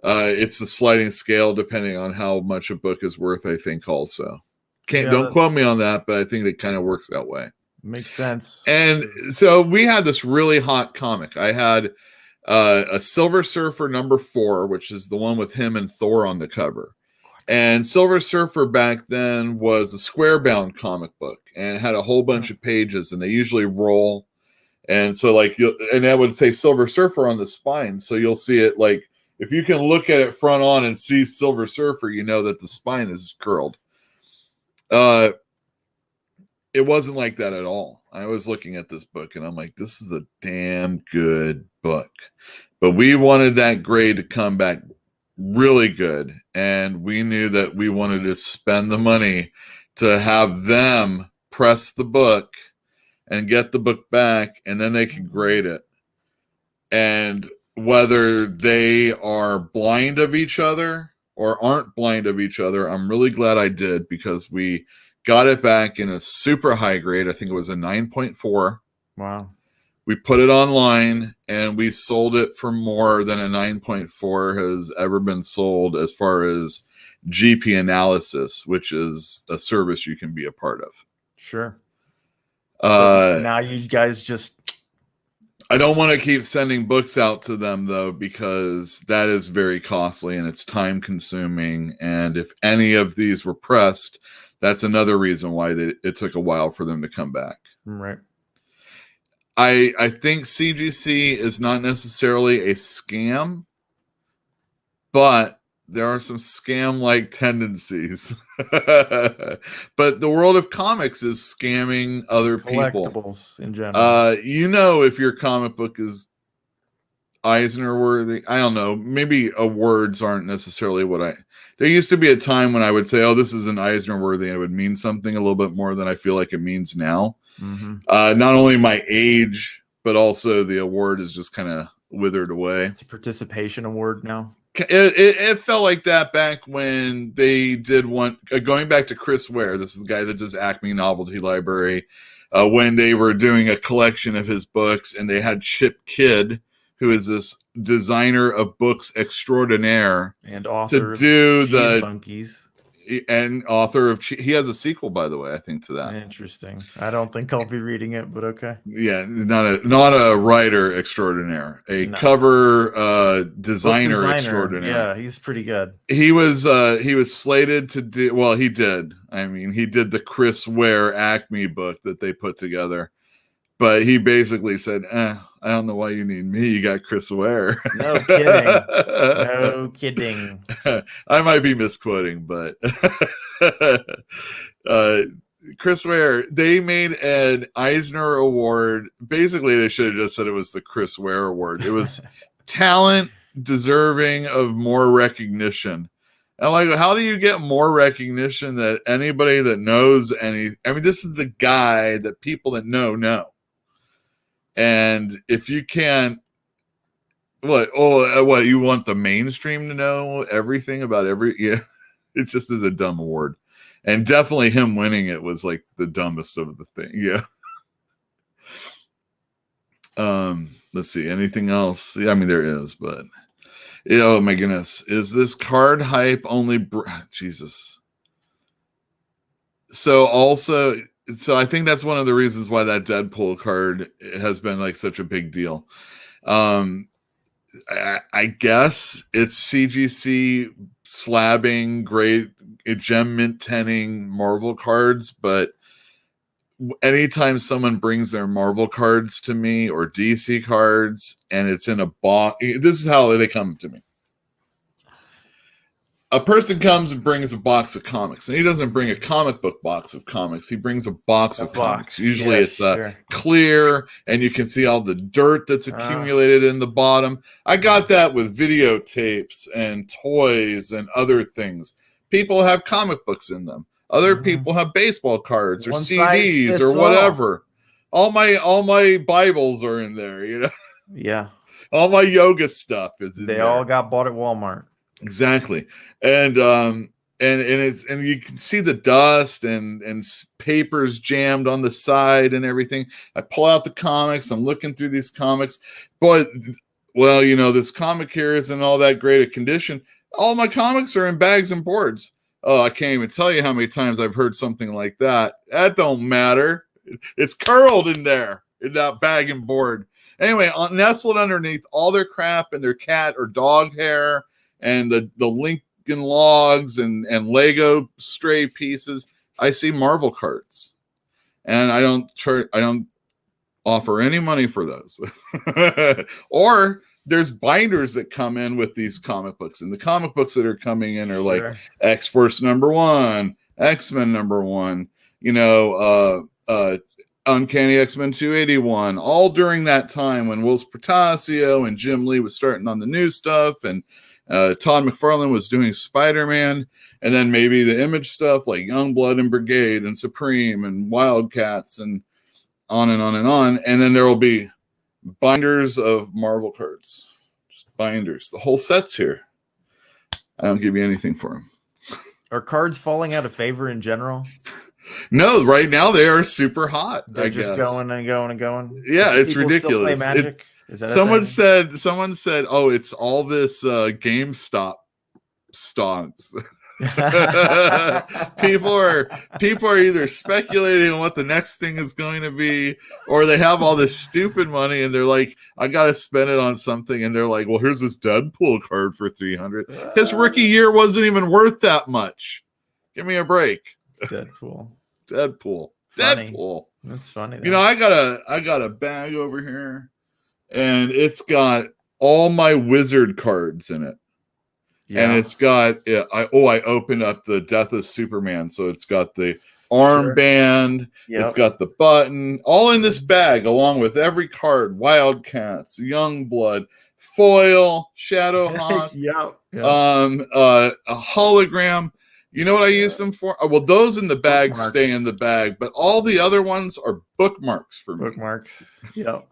it's a sliding scale depending on how much a book is worth, I think also. Don't quote me on that, but I think it kind of works that way. Makes sense. And so we had this really hot comic. I had a Silver Surfer #4, which is the one with him and Thor on the cover. And Silver Surfer back then was a square bound comic book and it had a whole bunch of pages, and they usually roll. And so like, and that would say Silver Surfer on the spine. So you'll see it like, if you can look at it front on and see Silver Surfer, you know that the spine is curled. It wasn't like that at all. I was looking at this book and I'm like, this is a damn good book. But we wanted that grade to come back really good. And we knew that we wanted to spend the money to have them press the book and get the book back, and then they can grade it. And whether they are blind of each other or aren't blind of each other, I'm really glad I did, because we got it back in a super high grade. I think it was a 9.4. Wow. We put it online and we sold it for more than a 9.4 has ever been sold as far as GP analysis, which is a service you can be a part of. Sure. So now you guys just... I don't want to keep sending books out to them, though, because that is very costly and it's time consuming. And if any of these were pressed, that's another reason why it took a while for them to come back. Right. I think CGC is not necessarily a scam, but there are some scam-like tendencies. But the world of comics is scamming other people. Collectibles in general. You know, if your comic book is Eisner worthy, I don't know. Maybe awards aren't necessarily there used to be a time when I would say, oh, this is an Eisner worthy, and it would mean something a little bit more than I feel like it means now. Mm-hmm. Not only my age, but also the award is just kind of withered away. It's a participation award now. It felt like that back when they did one, going back to Chris Ware. This is the guy that does Acme Novelty Library. When they were doing a collection of his books, and they had Chip Kidd, who is this designer of books extraordinaire, And author to do of the Cheese Monkeys. and author of he has a sequel, by the way, I think, to that. Interesting. I don't think I'll be reading it, but okay. Yeah, not a writer extraordinaire, a cover designer extraordinaire. Yeah, he's pretty good. He was slated to do, well, he did. I mean, he did the Chris Ware Acme book that they put together. But he basically said, I don't know why you need me. You got Chris Ware. No kidding. No kidding. I might be misquoting, but Chris Ware, they made an Eisner Award. Basically, they should have just said it was the Chris Ware Award. It was talent deserving of more recognition. And like, how do you get more recognition that anybody that knows any? I mean, this is the guy that people that know. And if you can't, what? Oh, what? You want the mainstream to know everything about every? Yeah, it just is a dumb award, and definitely him winning it was like the dumbest of the thing. Yeah. Let's see. Anything else? Yeah, I mean, there is, but. Oh my goodness. Is this card hype only Jesus. So I think that's one of the reasons why that Deadpool card has been like such a big deal. I guess it's CGC slabbing great gem mint 10ing Marvel cards, but anytime someone brings their Marvel cards to me or DC cards and it's in a box, this is how they come to me. A person comes and brings a box of comics, and he doesn't bring a comic book box of comics. He brings a box of comics. Usually it's clear, and you can see all the dirt that's accumulated in the bottom. I got that with videotapes and toys and other things. People have comic books in them. Other people have baseball cards or CDs or whatever. All my Bibles are in there, you know. Yeah. All my yoga stuff is in there. They all got bought at Walmart. Exactly. And you can see the dust and papers jammed on the side and everything. I pull out the comics. I'm looking through these comics. But well, you know, this comic here isn't all that great a condition. All my comics are in bags and boards. Oh, I can't even tell you how many times I've heard something like that. That don't matter. It's curled in there in that bag and board. Anyway, nestled underneath all their crap and their cat or dog hair and the Lincoln Logs and Lego stray pieces, I see Marvel cards. And I don't offer any money for those. Or there's binders that come in with these comic books, and the comic books that are coming in are like X-Force #1, X-Men #1, you know, Uncanny X-Men 281, all during that time when Will Portasio and Jim Lee was starting on the new stuff, and Todd McFarlane was doing Spider-Man, and then maybe the Image stuff like Youngblood and Brigade and Supreme and Wildcats and on and on and on. And then there will be binders of Marvel cards. Just binders. The whole set's here. I don't give you anything for them. Are cards falling out of favor in general? No, right now they are super hot. They're just going and going and going. Yeah, it's People ridiculous. Still play Magic? Is that someone said, oh, it's all this GameStop stocks. people are either speculating on what the next thing is going to be, or they have all this stupid money and they're like, I gotta spend it on something, and they're like, well, here's this Deadpool card for $300. His rookie year wasn't even worth that much. Give me a break. Deadpool. Funny. That's funny. You know, I got a bag over here, and it's got all my wizard cards in it. Yeah. And it's got I opened up the Death of Superman, so it's got the armband, it's got the button, all in this bag, along with every card: Wildcats, Youngblood, foil, Shadowhawk, a hologram. You know what I use them for? Well, those in the bag stay in the bag, but all the other ones are bookmarks for me. Bookmarks. Yep.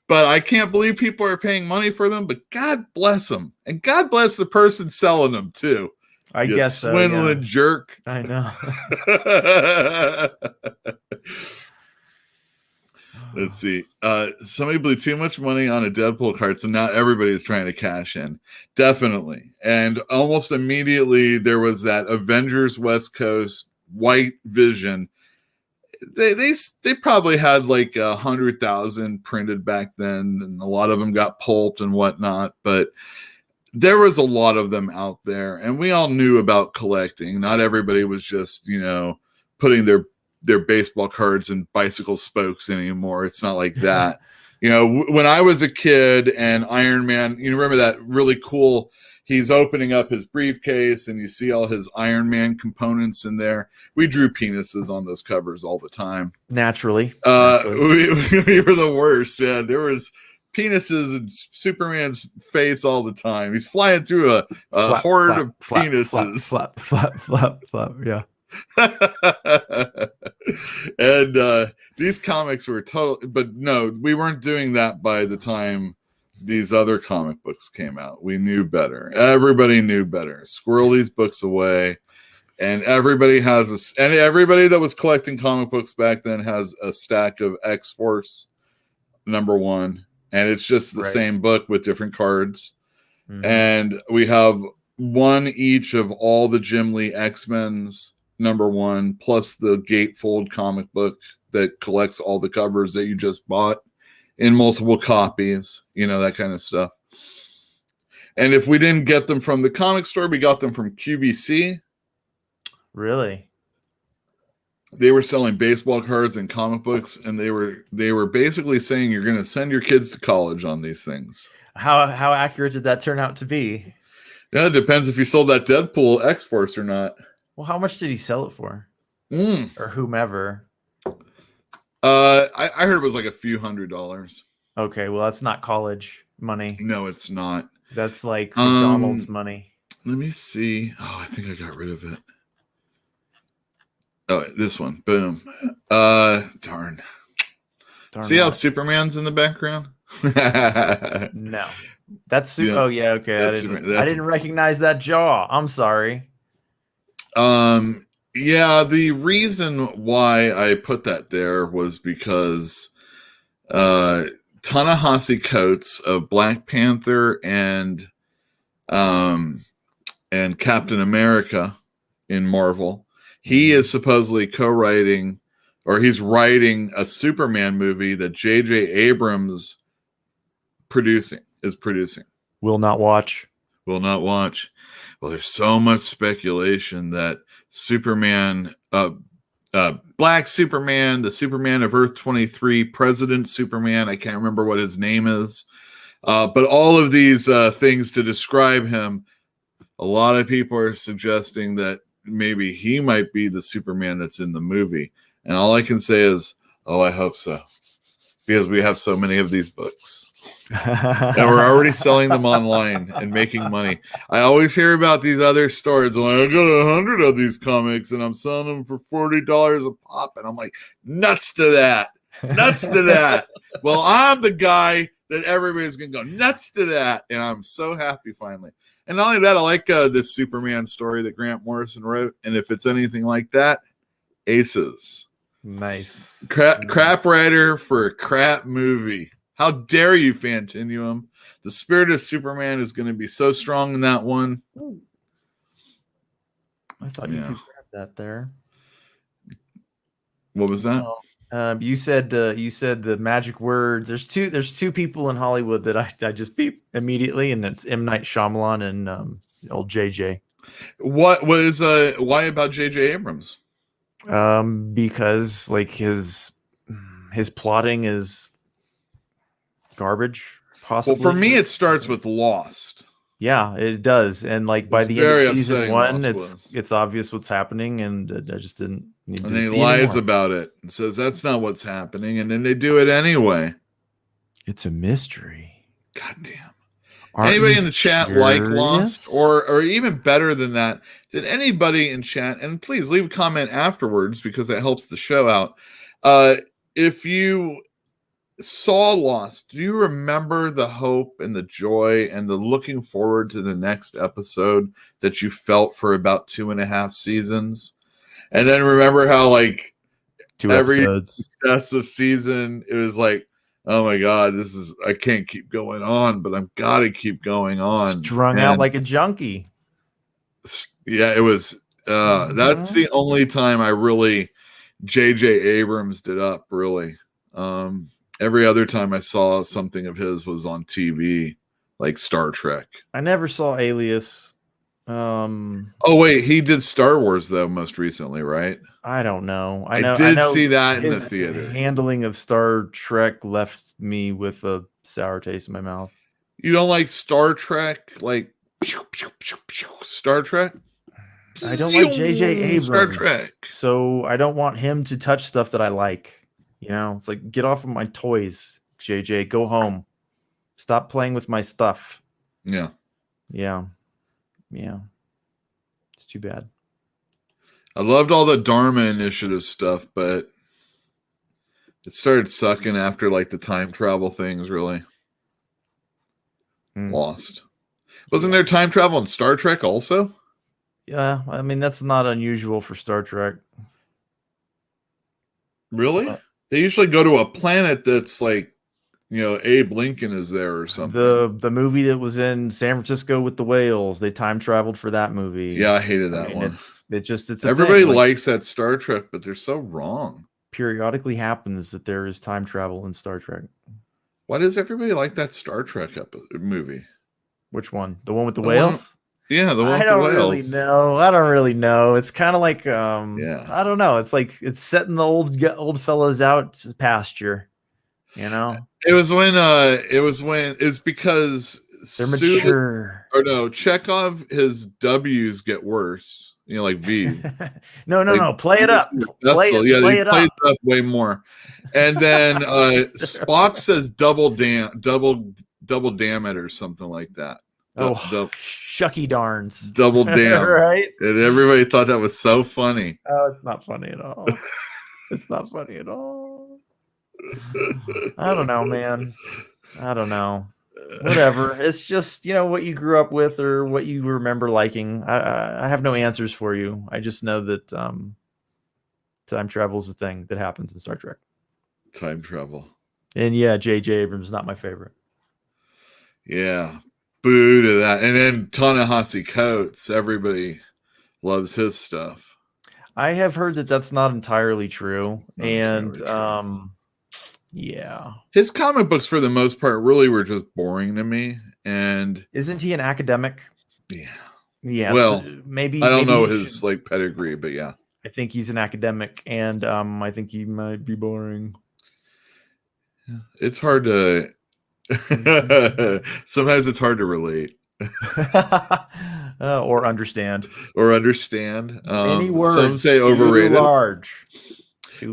But I can't believe people are paying money for them, but God bless them. And God bless the person selling them, too. I guess so, swindling jerk. I know. Let's see. Somebody blew too much money on a Deadpool card, so now everybody is trying to cash in. Definitely. And almost immediately there was that Avengers West Coast White Vision. They probably had like 100,000 printed back then, and a lot of them got pulped and whatnot, but there was a lot of them out there, and we all knew about collecting. Not everybody was just, you know, putting their baseball cards in bicycle spokes anymore. It's not like that. You know, when I was a kid and Iron Man, you remember that really cool, he's opening up his briefcase and you see all his Iron Man components in there. We drew penises on those covers all the time. Naturally. We were the worst, man. There was penises in Superman's face all the time. He's flying through a Flap, horde flap, of flap, penises. Flap, flap, flap, flap. Yeah. And these comics were total, but no, we weren't doing that by the time these other comic books came out. We knew better. Everybody knew better. Squirrel these books away. And everybody and everybody that was collecting comic books back then has a stack of X-Force #1, and it's just the same book with different cards. Mm-hmm. And we have one each of all the Jim Lee X-Men's #1, plus the gatefold comic book that collects all the covers that you just bought in multiple copies, that kind of stuff. And if we didn't get them from the comic store, we got them from QVC. Really? They were selling baseball cards and comic books, and they were basically saying you're going to send your kids to college on these things. How accurate did that turn out to be? Yeah, it depends if you sold that Deadpool X-Force or not. Well, how much did he sell it for? Or whomever? I heard it was like a few $100s. Okay, well, that's not college money. No, it's not. That's like McDonald's money. Let me see. Oh, I think I got rid of it. Oh, this one. Boom. Darn. See how Superman's in the background? No. That's Yeah. Oh, yeah, okay. I didn't recognize that jaw. I'm sorry. Yeah, the reason why I put that there was because Ta-Nehisi Coates of Black Panther and Captain America in Marvel, he is supposedly co-writing, or he's writing a Superman movie that J.J. Abrams is producing. Will not watch. Will not watch. Well, there's so much speculation that Superman, Black Superman, the Superman of Earth 23, President Superman, I can't remember what his name is, but all of these things to describe him, a lot of people are suggesting that maybe he might be the Superman that's in the movie. And all I can say is, oh, I hope so. Because we have so many of these books. And we're already selling them online and making money. I always hear about these other stores. Well, I got 100 of these comics and I'm selling them for $40 a pop. And I'm like, nuts to that. Nuts to that. Well, I'm the guy that everybody's going to go nuts to that. And I'm so happy finally. And not only that, I like this Superman story that Grant Morrison wrote. And if it's anything like that, aces. Nice. Crap writer for a crap movie. How dare you, Fantinuum? The spirit of Superman is going to be so strong in that one. I thought you could grab that there. What was that? You said the magic word. There's two people in Hollywood that I just beep immediately, and that's M. Night Shyamalan and old JJ. What was why about JJ Abrams? Because like his plotting is garbage, possibly. Well, for me, it starts with Lost. Yeah, it does, and like by the end of season 1, it's obvious what's happening, and I just didn't need to. And he lies about it and says that's not what's happening, and then they do it anyway. It's a mystery. Goddamn. Aren't anybody in the chat like curious? Lost, or even better than that? Did anybody in chat? And please leave a comment afterwards because that helps the show out. If you saw Lost, do you remember the hope and the joy and the looking forward to the next episode that you felt for about 2.5 seasons? And then remember how like every successive season it was like, oh my God, I can't keep going on, but I've got to keep going on. Strung out like a junkie. Yeah, it was. That's the only time I really J.J. Abrams did up, really. Every other time I saw something of his was on TV, like Star Trek. I never saw Alias. Oh wait, he did Star Wars though most recently, right? I don't know. I did see that in the theater. Handling of Star Trek left me with a sour taste in my mouth. You don't like Star Trek, like Star Trek? I don't like J.J. Abrams. Star Trek. So I don't want him to touch stuff that I like. You know, it's like, get off of my toys, JJ. Go home. Stop playing with my stuff. Yeah. Yeah. It's too bad. I loved all the Dharma Initiative stuff, but it started sucking after like the time travel things really lost. Wasn't there time travel in Star Trek also? Yeah, I mean that's not unusual for Star Trek. Really? They usually go to a planet that's like, Abe Lincoln is there or something. The movie that was in San Francisco with the whales, they time traveled for that movie. Yeah, I hated that one. It's everybody thing. likes that Star Trek, but they're so wrong. Periodically happens that there is time travel in Star Trek. Why does everybody like that Star Trek movie? Which one? The one with the whales? Yeah, the one with the whales. I don't really know. It's kind of like I don't know. It's like it's setting the old fellas out to pasture. It's because they're mature. Or no, Chekhov, his W's get worse. Like V's. No. Play it up. Play it up way more. And then Spock says double damn it or something like that. Shucky darns. Double damn. Right? And everybody thought that was so funny. Oh, it's not funny at all. It's not funny at all. I don't know, man. I don't know. Whatever. It's just, what you grew up with or what you remember liking. I have no answers for you. I just know that time travel is a thing that happens in Star Trek. Time travel. And yeah, J.J. Abrams is not my favorite. Yeah. Boo to that. And then Ta-Nehisi Coates. Everybody loves his stuff. I have heard that that's not entirely true. Yeah. His comic books, for the most part, really were just boring to me. And isn't he an academic? Yeah. Yeah. Well, so maybe I don't know his pedigree, but yeah. I think he's an academic, and I think he might be boring. Yeah. It's hard to. Sometimes it's hard to relate. Or understand. Any words. Some say overrated. Too large.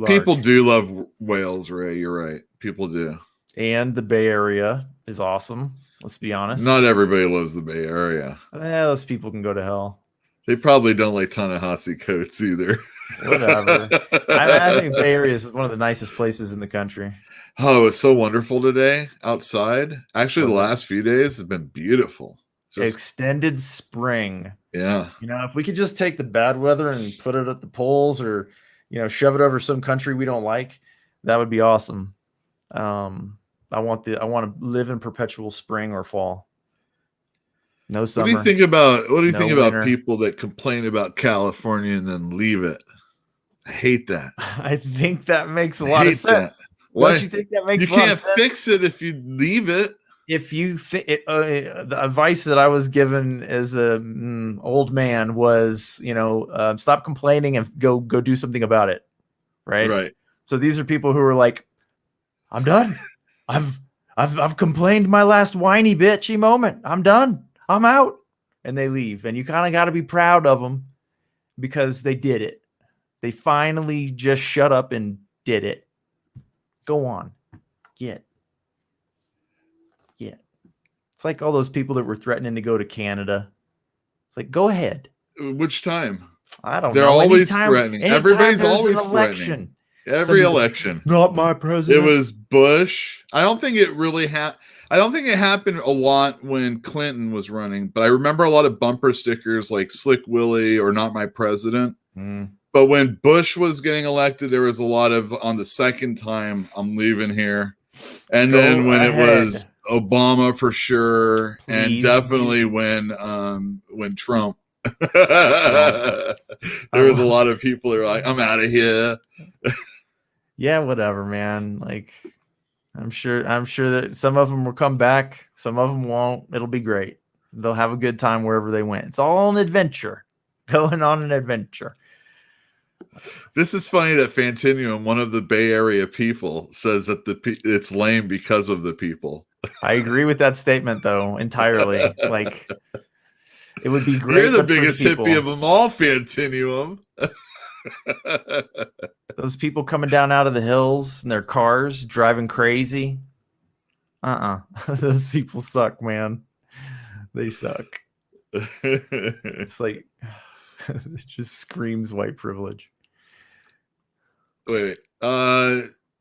People do love whales, Ray. You're right. People do. And the Bay Area is awesome. Let's be honest. Not everybody loves the Bay Area. Those people can go to hell. They probably don't like Ta-Nehisi Coates either. Whatever. I think the Bay Area is one of the nicest places in the country. Oh, it's so wonderful today outside. Actually, the last few days have been beautiful. Extended spring. Yeah. If we could just take the bad weather and put it at the poles or shove it over some country we don't like, that would be awesome. I want to live in perpetual spring or fall. No summer. What do you think about winter. people that complain about California and then leave it? I hate that. I think that makes a lot of sense. Why do you think that makes? You can't fix it if you leave it. If you the advice that I was given as a old man was, stop complaining and go do something about it. Right. So these are people who are like, I'm done. I've complained my last whiny bitchy moment. I'm done. I'm out. And they leave. And you kind of got to be proud of them because they did it. They finally just shut up and did it. Go on. Get. It's like all those people that were threatening to go to Canada. It's like, go ahead. Which time? I don't know. They're always threatening. Everybody's always threatening. Every election. Not my president. It was Bush. I don't think it really I don't think it happened a lot when Clinton was running, but I remember a lot of bumper stickers like Slick Willie or Not My President. But when Bush was getting elected, there was a lot of on the second time, I'm leaving here. And then when it was Obama for sure, and definitely when Trump, there was a lot of people that were like, I'm out of here. Yeah, whatever, man. Like, I'm sure that some of them will come back, some of them won't. It'll be great. They'll have a good time wherever they went. It's all an adventure, going on an adventure. This is funny that Fantinuum, one of the Bay Area people, says that it's lame because of the people. I agree with that statement, though, entirely. Like, it would be great. You're the biggest hippie of them all, Fantinuum. Those people coming down out of the hills in their cars, driving crazy. Those people suck, man. They suck. It's like it just screams white privilege. Wait.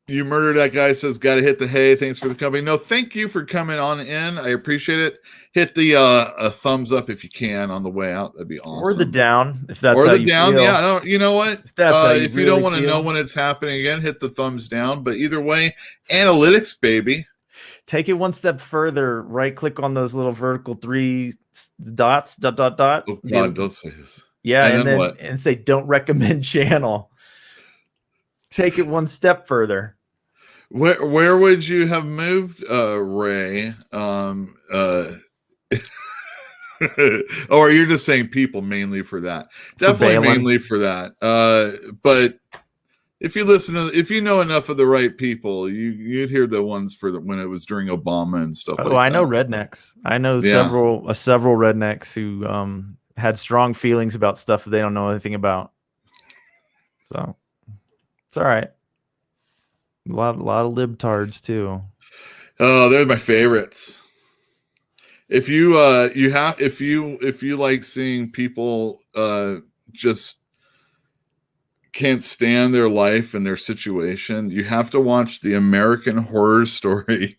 You murdered that guy says gotta hit the hay. Thanks for the company. No, thank you for coming on in. I appreciate it. Hit the a thumbs up if you can on the way out. That'd be awesome. Or the down, if that's or how the you down. feel. Yeah, I don't. You know what? If that's how you if you don't really want to feel. know when it's happening again, hit the thumbs down. But either way, analytics, baby. Take it one step further. Right click on those little vertical 3 dots. Dot. Oh God, don't say this. Yeah, and then what? and say don't recommend channel. Take it one step further. Where would you have moved, Ray? Or you're just saying people mainly for that. Definitely Balin. mainly for that. But if you know enough of the right people, you'd hear the ones for when it was during Obama and stuff. Oh, like I know that. rednecks. I know Yeah. several rednecks who had strong feelings about stuff that they don't know anything about. So it's all right. A lot of libtards too. Oh, they're my favorites. If you if you like seeing people just can't stand their life and their situation, you have to watch the American Horror Story.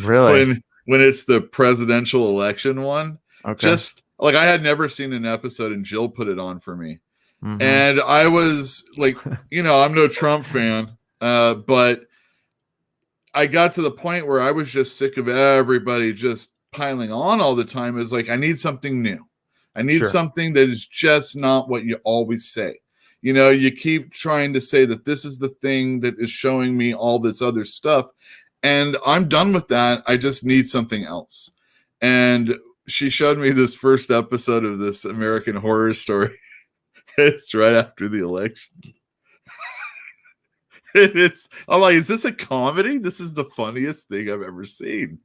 Really? When it's the presidential election one. Okay. Just like I had never seen an episode and Jill put it on for me. Mhm. And I was like, I'm no Trump fan. But I got to the point where I was just sick of everybody just piling on all the time. It's like, I need something new. I need Sure. something that is just not what you always say. You keep trying to say that this is the thing that is showing me all this other stuff. And I'm done with that. I just need something else. And she showed me this first episode of this American Horror Story. It's right after the election. I'm like, is this a comedy? This is the funniest thing I've ever seen.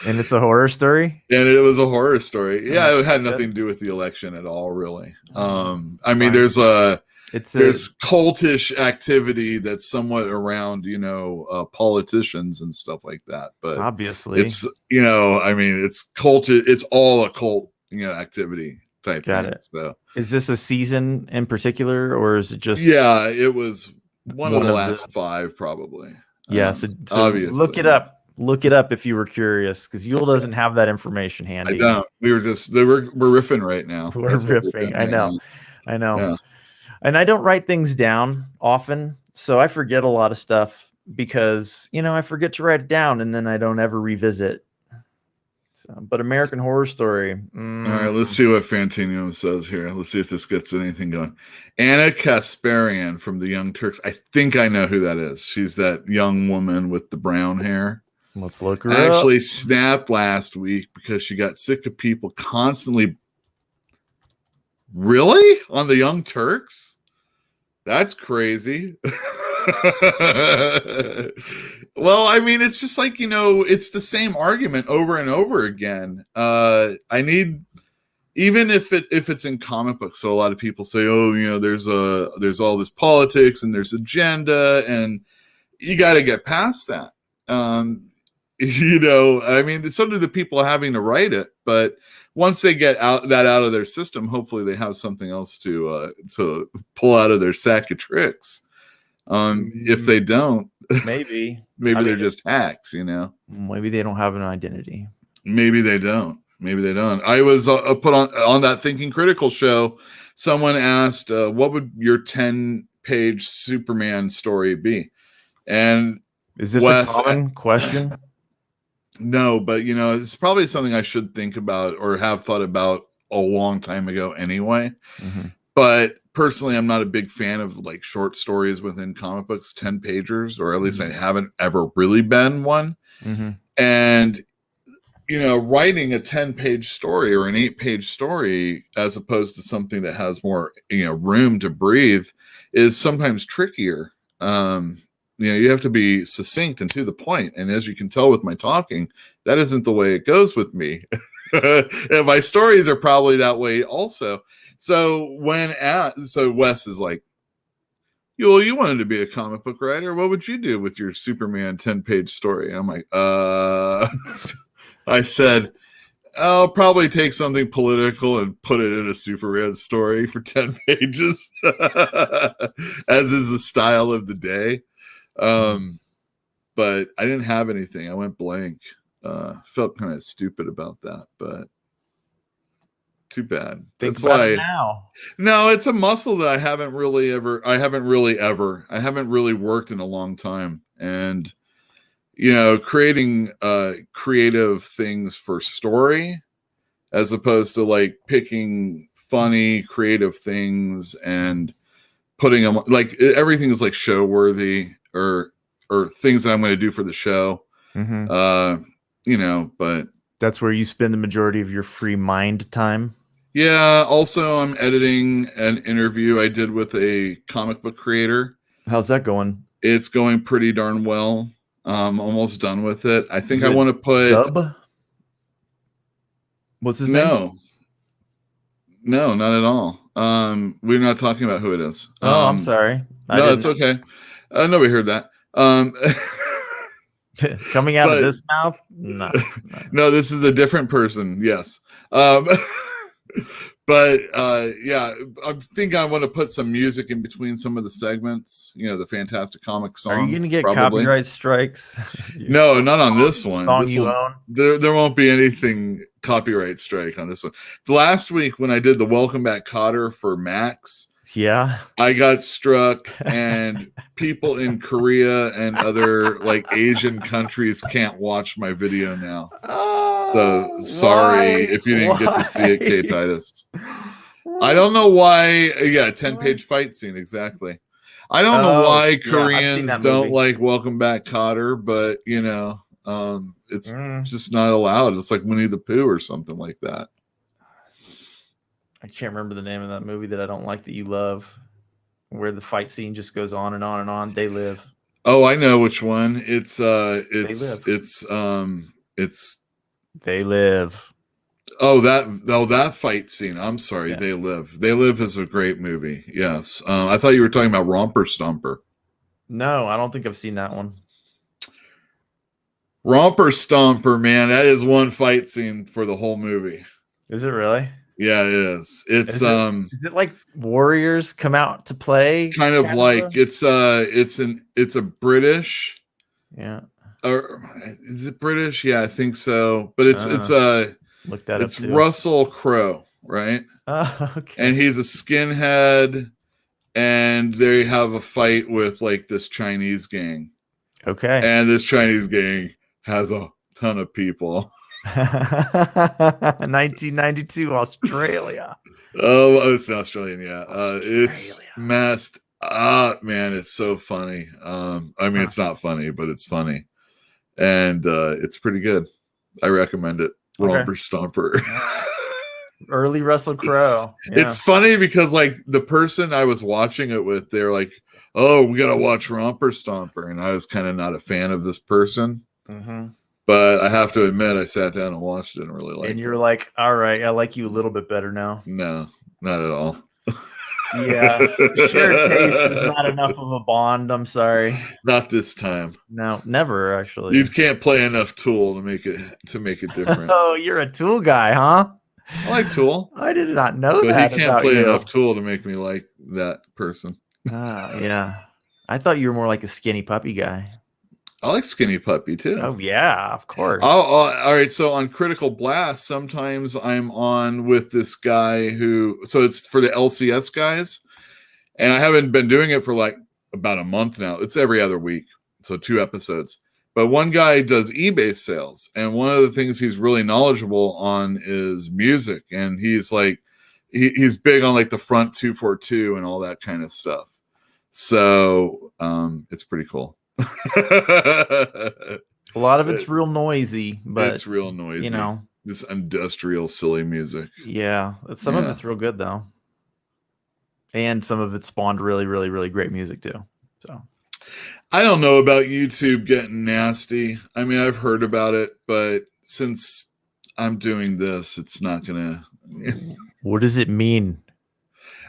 And it's a horror story? And it was a horror story. Yeah, it had nothing to do with the election at all, really. I mean, there's cultish activity that's somewhat around, politicians and stuff like that. But obviously it's, I mean, it's cultish. It's all a cult, activity type Got thing. it. So is this a season in particular, or is it just? yeah, it was one of the One of last 5, probably. Yeah, so obviously. look it up. Look it up if you were curious, because Yule doesn't have that information handy. I don't. We're riffing right now. We're That's what riffing. doing I right know. now. I know. Yeah. And I don't write things down often, so I forget a lot of stuff because I forget to write it down, and then I don't ever revisit. So, but American Horror Story. All right, let's see what Fantino says here. Let's see if this gets anything going. Anna Kasparian from the Young Turks. I think I know who that is. She's that young woman with the brown hair. Let's look her I actually up. snapped last week because she got sick of people constantly. Really? On the Young Turks? That's crazy. Well, I mean, it's just like, it's the same argument over and over again. I need, even if it's in comic books. So a lot of people say, oh, there's all this politics and there's agenda, and you got to get past that. I mean, so do the people having to write it, but once they get out of their system, hopefully they have something else to pull out of their sack of tricks. If they don't, Maybe they're just hacks, Maybe they don't have an identity. Maybe they don't. I was put on that Thinking Critical show. Someone asked, what would your 10-page Superman story be? And is this a common question? No, but it's probably something I should think about or have thought about a long time ago anyway. Mm-hmm. But personally, I'm not a big fan of like short stories within comic books, 10 pagers, or at least I haven't ever really been one. Mm-hmm. And writing a 10-page story or an 8-page story as opposed to something that has more room to breathe is sometimes trickier. You have to be succinct and to the point. And as you can tell with my talking, that isn't the way it goes with me. And my stories are probably that way also. So Wes is like, you wanted to be a comic book writer. What would you do with your Superman 10-page story? I'm like, I said, I'll probably take something political and put it in a Superman story for 10 pages, as is the style of the day. But I didn't have anything. I went blank. Felt kind of stupid about that, but too bad. Think about it now. No, it's a muscle that I haven't really worked in a long time. And, creating creative things for story as opposed to like picking funny, creative things and putting them like everything is like show worthy or things that I'm going to do for the show. But that's where you spend the majority of your free mind time. Yeah. Also, I'm editing an interview I did with a comic book creator. How's that going? It's going pretty darn well. Almost done with it. I think I want to put Sub. What's his name? No, not at all. We're not talking about who it is. I'm sorry. No, it's okay. Nobody heard that. Coming out of this mouth? No. No, this is a different person. Yes. But yeah, I think I want to put some music in between some of the segments. The Fantastic Comic song. Are you going to get copyright strikes? No, not on this one. Song you own? There won't be anything copyright strike on this one. Last week when I did the Welcome Back Kotter for Max, yeah, I got struck, and people in Korea and other like Asian countries can't watch my video now. So sorry if you didn't get to see it, K Titus. I don't know why. Yeah, 10-page fight scene, exactly. I don't know why Koreans don't like Welcome Back Kotter, but it's just not allowed. It's like Winnie the Pooh or something like that. I can't remember the name of that movie that I don't like that you love, where the fight scene just goes on and on and on. They Live. Oh, I know which one. It's They Live. that fight scene. I'm sorry. Yeah. They Live. They Live is a great movie. Yes. I thought you were talking about Romper Stomper. No, I don't think I've seen that one. Romper Stomper, man, that is one fight scene for the whole movie. Is it really? Yeah, it is. Is it like warriors come out to play? Kind of like it's a British. Yeah. Or is it British? Yeah, I think so. But it's look that it's up too. Russell Crowe, right? Oh, okay. And he's a skinhead, and they have a fight with like this Chinese gang. Okay. And this Chinese gang has a ton of people. 1992 Australia. Oh, it's Australian, yeah. It's messed up, man. It's so funny. I mean, it's not funny, but it's funny. And it's pretty good. I recommend it. Romper Stomper. Early Russell Crowe. Yeah. It's funny because like the person I was watching it with, they're like, oh, we gotta watch Romper Stomper. And I was kind of not a fan of this person. Mm-hmm. But I have to admit, I sat down and watched it and really liked it. And you're like, all right, I like you a little bit better now. No, not at all. Yeah, shared taste is not enough of a bond. I'm sorry. Not this time. No, never actually. You can't play enough Tool to make it different. Oh, you're a Tool guy, huh? I like Tool. I did not know but that. But he can't play enough Tool to make me like that person. Yeah. I thought you were more like a Skinny Puppy guy. I like Skinny Puppy too. Oh yeah, of course. Oh, all right. So on Critical Blast, sometimes I'm on with this guy so it's for the LCS guys, and I haven't been doing it for like about a month now. It's every other week, so 2 episodes. But one guy does eBay sales, and one of the things he's really knowledgeable on is music, and he's like, he's big on like the Front 242 and all that kind of stuff. So it's pretty cool. A lot of it's real noisy, but it's real noisy. This industrial, silly music. Yeah, some of it's real good though, and some of it spawned really, really, really great music too. So I don't know about YouTube getting nasty. I mean, I've heard about it, but since I'm doing this, it's not gonna. What does it mean?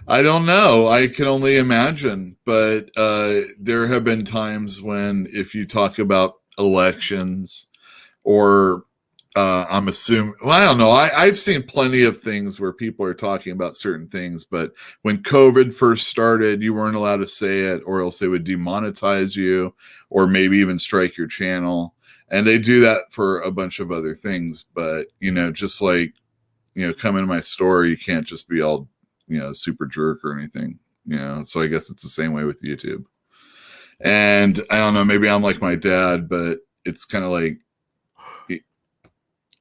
I don't know. I can only imagine. But there have been times when, if you talk about elections, or I'm assuming, well, I don't know. I've seen plenty of things where people are talking about certain things, but when COVID first started, you weren't allowed to say it, or else they would demonetize you, or maybe even strike your channel. And they do that for a bunch of other things. But, just like, come into my store, you can't just be all, super jerk or anything, so I guess it's the same way with YouTube. And I don't know, maybe I'm like my dad, but it's kind of like,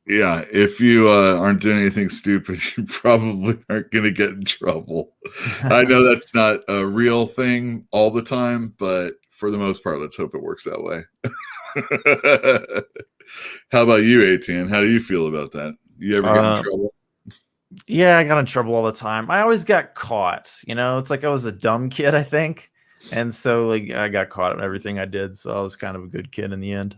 yeah, if you aren't doing anything stupid, you probably aren't going to get in trouble. I know that's not a real thing all the time, but for the most part, let's hope it works that way. How about you, ATN? How do you feel about that? You ever get in trouble? Yeah, I got in trouble all the time. I always got caught. It's like I was a dumb kid, I think. And so like I got caught in everything I did. So I was kind of a good kid in the end.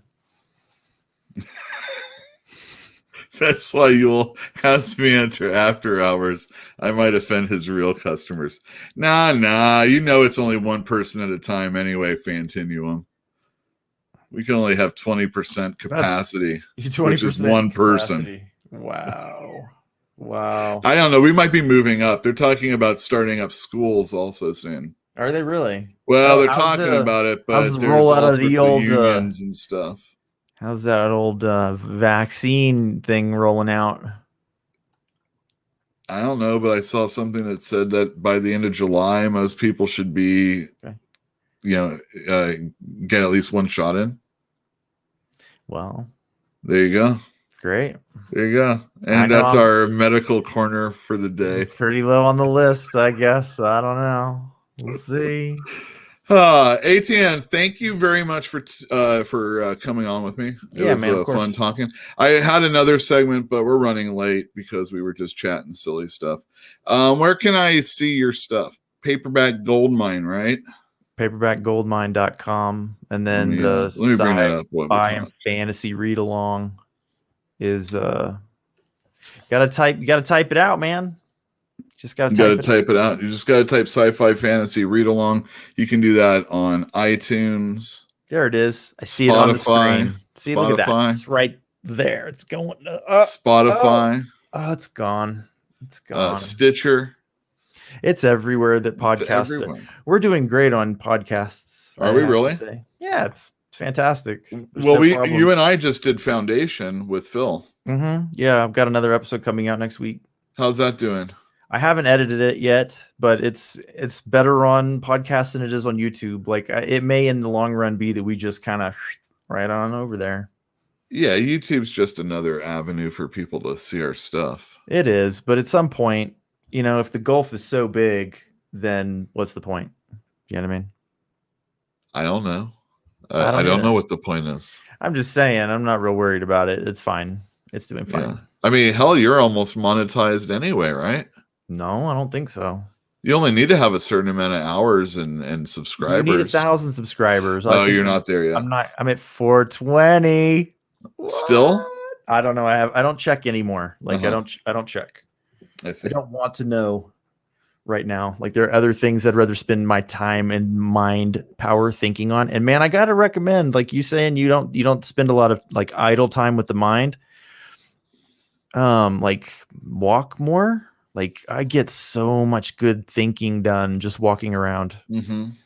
That's why you'll ask me enter after hours. I might offend his real customers. Nah. It's only one person at a time anyway, Fantinuum. We can only have 20% capacity, 20% which is one person. Wow. I don't know. We might be moving up. They're talking about starting up schools also soon. Are they really? Well, they're talking about it, but there's all sorts of unions and stuff. How's that old vaccine thing rolling out? I don't know, but I saw something that said that by the end of July, most people should be, get at least one shot in. Well, there you go. Great. There you go. And that's our medical corner for the day. Pretty low on the list, I guess. I don't know. We'll see. ATN, thank you very much for coming on with me. It was fun talking. I had another segment, but we're running late because we were just chatting silly stuff. Where can I see your stuff? Paperback Goldmine, right? Paperbackgoldmine.com. And then let me bring that up. Sci-fi and fantasy read along is gotta type it out, man. Just gotta type it out. You just gotta type sci-fi fantasy read along. You can do that on iTunes. There it is. I see it on the screen. See, look at that. It's right there. It's going Spotify. Oh, it's gone. It's gone. Stitcher. It's everywhere that podcasts are. We're doing great on podcasts. Are we really? Yeah, it's fantastic. Well, you and I just did Foundation with Phil. Mm-hmm. Yeah, I've got another episode coming out next week. How's that doing? I haven't edited it yet, but it's better on podcast than it is on YouTube. Like it may in the long run be that we just kind of right on over there. Yeah, YouTube's just another avenue for people to see our stuff. It is, but at some point, if the gulf is so big, then what's the point? You know what I mean? I don't know. I don't know what the point is. I'm just saying, I'm not real worried about it. It's fine. It's doing fine. Yeah. I mean, hell, you're almost monetized anyway, right? No, I don't think so. You only need to have a certain amount of hours and subscribers. You need 1,000 subscribers. Oh, you're not there yet. I'm at 420. Still? I don't know. I don't check anymore. Like I don't check. I see. I don't want to know right now. Like there are other things I'd rather spend my time and mind power thinking on. And man, I gotta recommend, like you saying, you don't spend a lot of like idle time with the mind. Like walk more. Like I get so much good thinking done just walking around,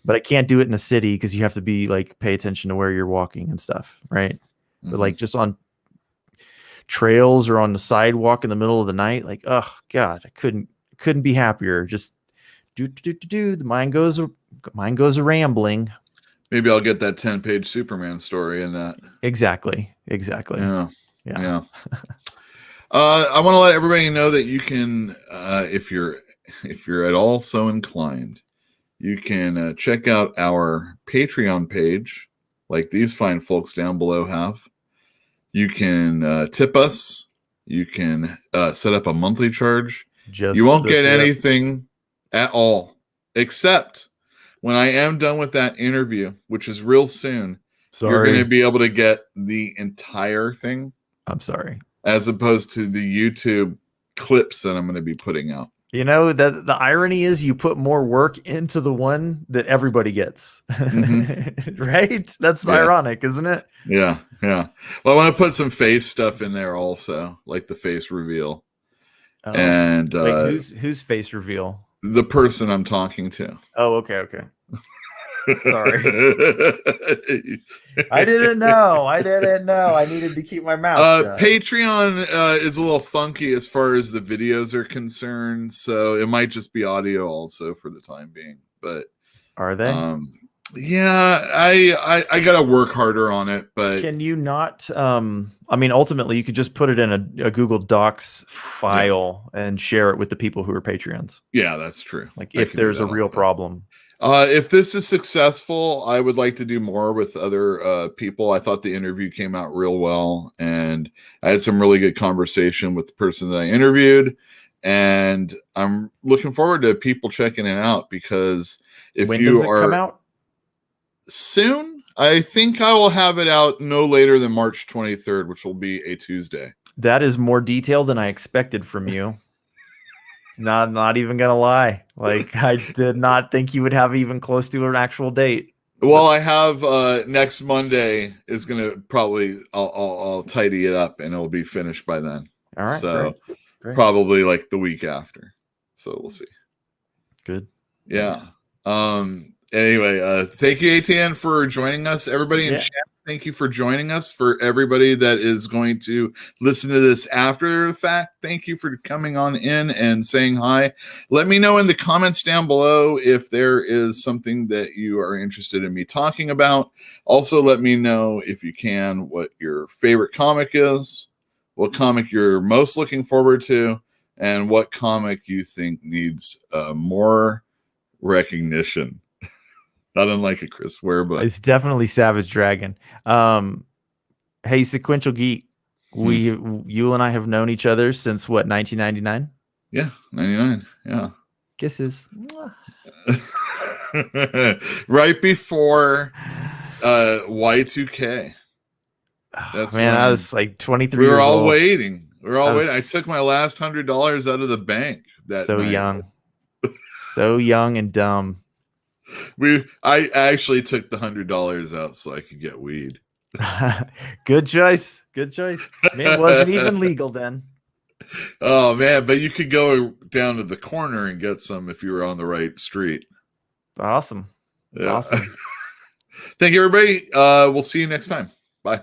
but I can't do it in a city because you have to be like pay attention to where you're walking and stuff, right? But like just on trails or on the sidewalk in the middle of the night, like oh god, I couldn't be happier. Just do the mind goes a rambling. Maybe I'll get that 10-page Superman story in that. Exactly. Yeah. I want to let everybody know that you can, if you're at all so inclined, you can check out our Patreon page, like these fine folks down below have. You can tip us. You can set up a monthly charge. You won't get anything at all, except when I am done with that interview, which is real soon. You're going to be able to get the entire thing. I'm sorry. As opposed to the YouTube clips that I'm going to be putting out. You know, the irony is you put more work into the one that everybody gets. Right? That's ironic, isn't it? Yeah. Well, I want to put some face stuff in there also, like the face reveal. Oh. And Wait, whose face reveal? the person I'm talking to. Oh, okay. Sorry. I didn't know. I needed to keep my mouth shut. Patreon is a little funky as far as the videos are concerned, so it might just be audio also for the time being. But are they? Yeah, I gotta work harder on it. But can you not? I mean, ultimately, you could just put it in a Google Docs file and share it with the people who are Patreons. Yeah, that's true. Like if there's a real problem. If this is successful, I would like to do more with other people. I thought the interview came out real well, and I had some really good conversation with the person that I interviewed, and I'm looking forward to people checking it out because when does it come out? Soon. I think I will have it out no later than March 23rd, which will be a Tuesday. That is more detailed than I expected from you. Not even gonna lie. Like I did not think you would have even close to an actual date. Well, I have next Monday is gonna probably I'll tidy it up and it'll be finished by then. All right. So great. Probably like the week after. So we'll see. Good. Yeah. Anyway, thank you, ATN, for joining us. Everybody in chat, thank you for joining us. For everybody that is going to listen to this after the fact, thank you for coming on in and saying hi. Let me know in the comments down below if there is something that you are interested in me talking about. Also, let me know, if you can, what your favorite comic is, what comic you're most looking forward to, and what comic you think needs more recognition. Not unlike a Chris Ware, but it's definitely Savage Dragon. Hey, Sequential Geek, you and I have known each other since what, 1999? Yeah, 99. Yeah. Kisses. Right before Y2K. That's man, I was like 23. We were years all old. waiting. I took my last $100 out of the bank that so night. Young. So young and dumb. I actually took the $100 out so I could get weed. Good choice. It wasn't even legal then. Oh man, but you could go down to the corner and get some if you were on the right street. Awesome. Yeah. Awesome. Thank you, everybody. We'll see you next time. Bye.